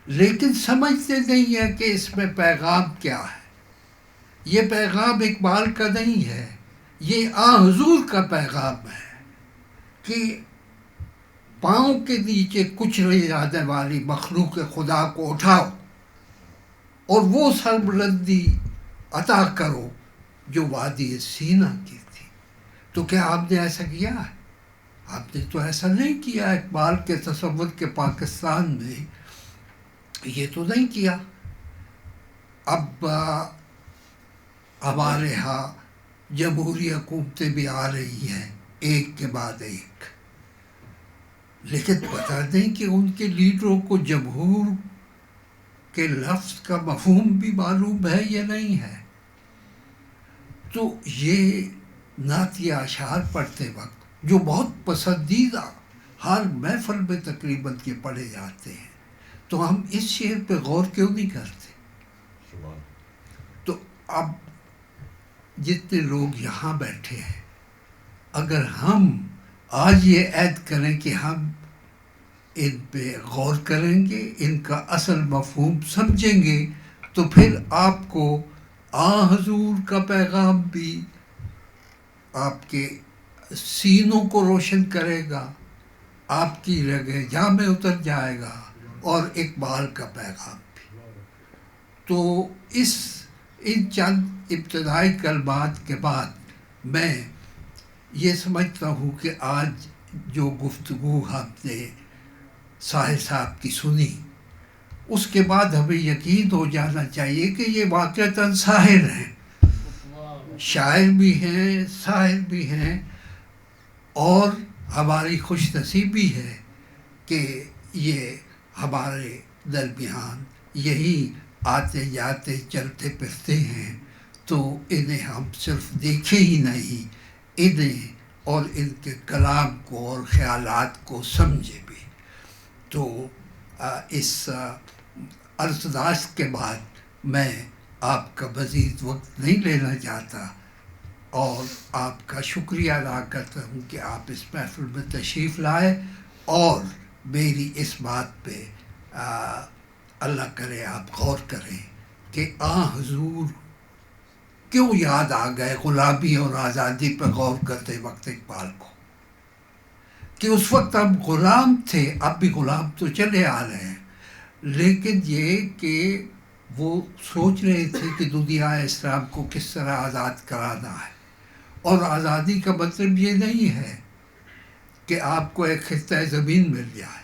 لیکن سمجھتے نہیں ہیں کہ اس میں پیغام کیا ہے. یہ پیغام اقبال کا نہیں ہے، یہ حضور کا پیغام ہے کہ پاؤں کے نیچے کچلے جانے والی مخلوق خدا کو اٹھاؤ اور وہ سربلندی عطا کرو جو وادی سینا کی تھی. تو کیا آپ نے ایسا کیا ہے؟ آپ نے تو ایسا نہیں کیا. اقبال کے تصور کے پاکستان میں یہ تو نہیں کیا. اب ہمارے ہاں جمہوری حکومتیں بھی آ رہی ہیں ایک کے بعد ایک، لیکن پتہ نہیں کہ ان کے لیڈروں کو جمہور کے لفظ کا مفہوم بھی معلوم ہے یا نہیں ہے. تو یہ نعتیہ اشعار پڑھتے وقت جو بہت پسندیدہ ہر محفل میں تقریباً یہ پڑھے جاتے ہیں، تو ہم اس شعر پہ غور کیوں نہیں کرتے؟ تو اب جتنے لوگ یہاں بیٹھے ہیں، اگر ہم آج یہ عہد کریں کہ ہم ان پہ غور کریں گے، ان کا اصل مفہوم سمجھیں گے، تو پھر آپ کو حضور کا پیغام بھی آپ کے سینوں کو روشن کرے گا، آپ کی رگیں جاں میں اتر جائے گا، اور اقبال کا پیغام بھی. تو ان چند ابتدائی کلمات کے بعد میں یہ سمجھتا ہوں کہ آج جو گفتگو ہم نے ساحر صاحب کی سنی، اس کے بعد ہمیں یقین ہو جانا چاہیے کہ یہ واقعتاً ساحر ہیں، شاعر بھی ہیں، ساحر بھی ہیں، اور ہماری خوش نصیبی ہے کہ یہ ہمارے درمیان یہی آتے جاتے چلتے پھرتے ہیں. تو انہیں ہم صرف دیکھے ہی نہیں، انہیں اور ان کے کلام کو اور خیالات کو سمجھے بھی. تو اس عرضداشت کے بعد میں آپ کا مزید وقت نہیں لینا چاہتا، اور آپ کا شکریہ ادا کرتا ہوں کہ آپ اس محفل میں تشریف لائے، اور میری اس بات پہ اللہ کرے آپ غور کریں کہ حضور کیوں یاد آ گئے غلامی اور آزادی پہ غور کرتے وقت اقبال کو، کہ اس وقت ہم غلام تھے، اب بھی غلام تو چلے آ رہے ہیں، لیکن یہ کہ وہ سوچ رہے تھے کہ دنیا اسلام کو کس طرح آزاد کرانا ہے. اور آزادی کا مطلب یہ نہیں ہے کہ آپ کو ایک خطہ زمین مل جائے.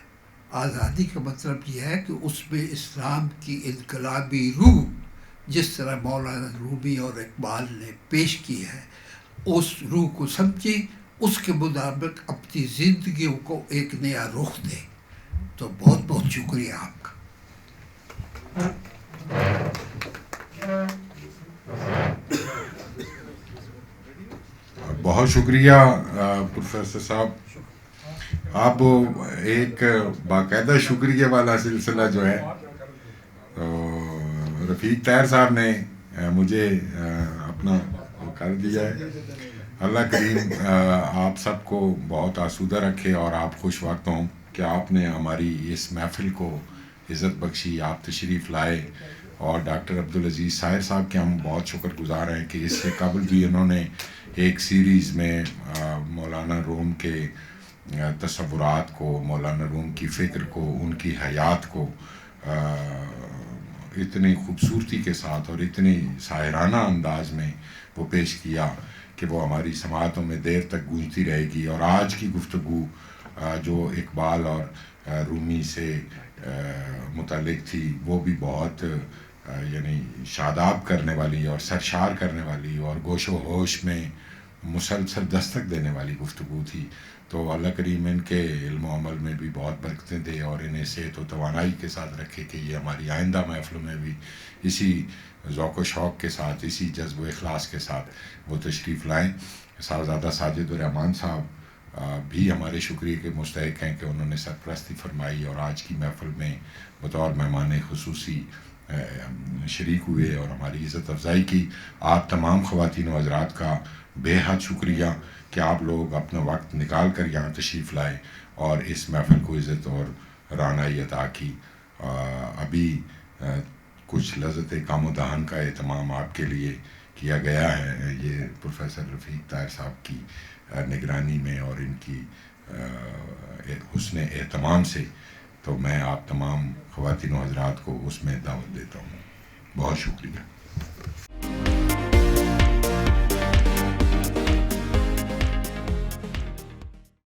آزادی کا مطلب یہ ہے کہ اس میں اسلام کی انقلابی روح جس طرح مولانا رومی اور اقبال نے پیش کی ہے، اس روح کو سمجھے، اس کے مطابق اپنی زندگیوں کو ایک نیا رخ دے. تو بہت بہت شکریہ آپ کا. بہت شکریہ پروفیسر صاحب. آپ ایک باقاعدہ شکریہ والا سلسلہ جو ہے رفیق طاہر صاحب نے مجھے اپنا کر دیا ہے. اللہ کریم آپ سب کو بہت آسودہ رکھے اور آپ خوش وقت ہوں کہ آپ نے ہماری اس محفل کو عزت بخشی، آپ تشریف لائے. اور ڈاکٹر عبدالعزیز ساحر صاحب کے ہم بہت شکر گزار ہیں کہ اس سے قبل بھی انہوں نے ایک سیریز میں مولانا روم کے تصورات کو، مولانا روم کی فکر کو، ان کی حیات کو اتنی خوبصورتی کے ساتھ اور اتنی ساحرانہ انداز میں وہ پیش کیا کہ وہ ہماری سماعتوں میں دیر تک گونجتی رہے گی. اور آج کی گفتگو جو اقبال اور رومی سے متعلق تھی وہ بھی بہت یعنی شاداب کرنے والی اور سرشار کرنے والی اور گوش و ہوش میں مسلسل دستک دینے والی گفتگو تھی. تو اللہ کریم ان کے علم و عمل میں بھی بہت برکتیں دے اور انہیں صحت و توانائی کے ساتھ رکھے کہ یہ ہماری آئندہ محفلوں میں بھی اسی ذوق و شوق کے ساتھ، اسی جذب و اخلاص کے ساتھ وہ تشریف لائیں. صاحبزادہ ساجد الرحمان صاحب بھی ہمارے شکریہ کے مستحق ہیں کہ انہوں نے سرپرستی فرمائی اور آج کی محفل میں بطور مہمان خصوصی شریک ہوئے اور ہماری عزت افزائی کی. آپ تمام خواتین و حضرات کا بے حد شکریہ کہ آپ لوگ اپنا وقت نکال کر یہاں تشریف لائے اور اس محفل کو عزت اور رعنائی عطا کی. ابھی کچھ لذت کام و دہن کا اہتمام آپ کے لیے کیا گیا ہے، یہ پروفیسر رفیق طاہر صاحب کی نگرانی میں اور ان کی حسن اہتمام سے. تو میں آپ تمام خواتین و حضرات کو اس میں دعوت دیتا ہوں. بہت شکریہ.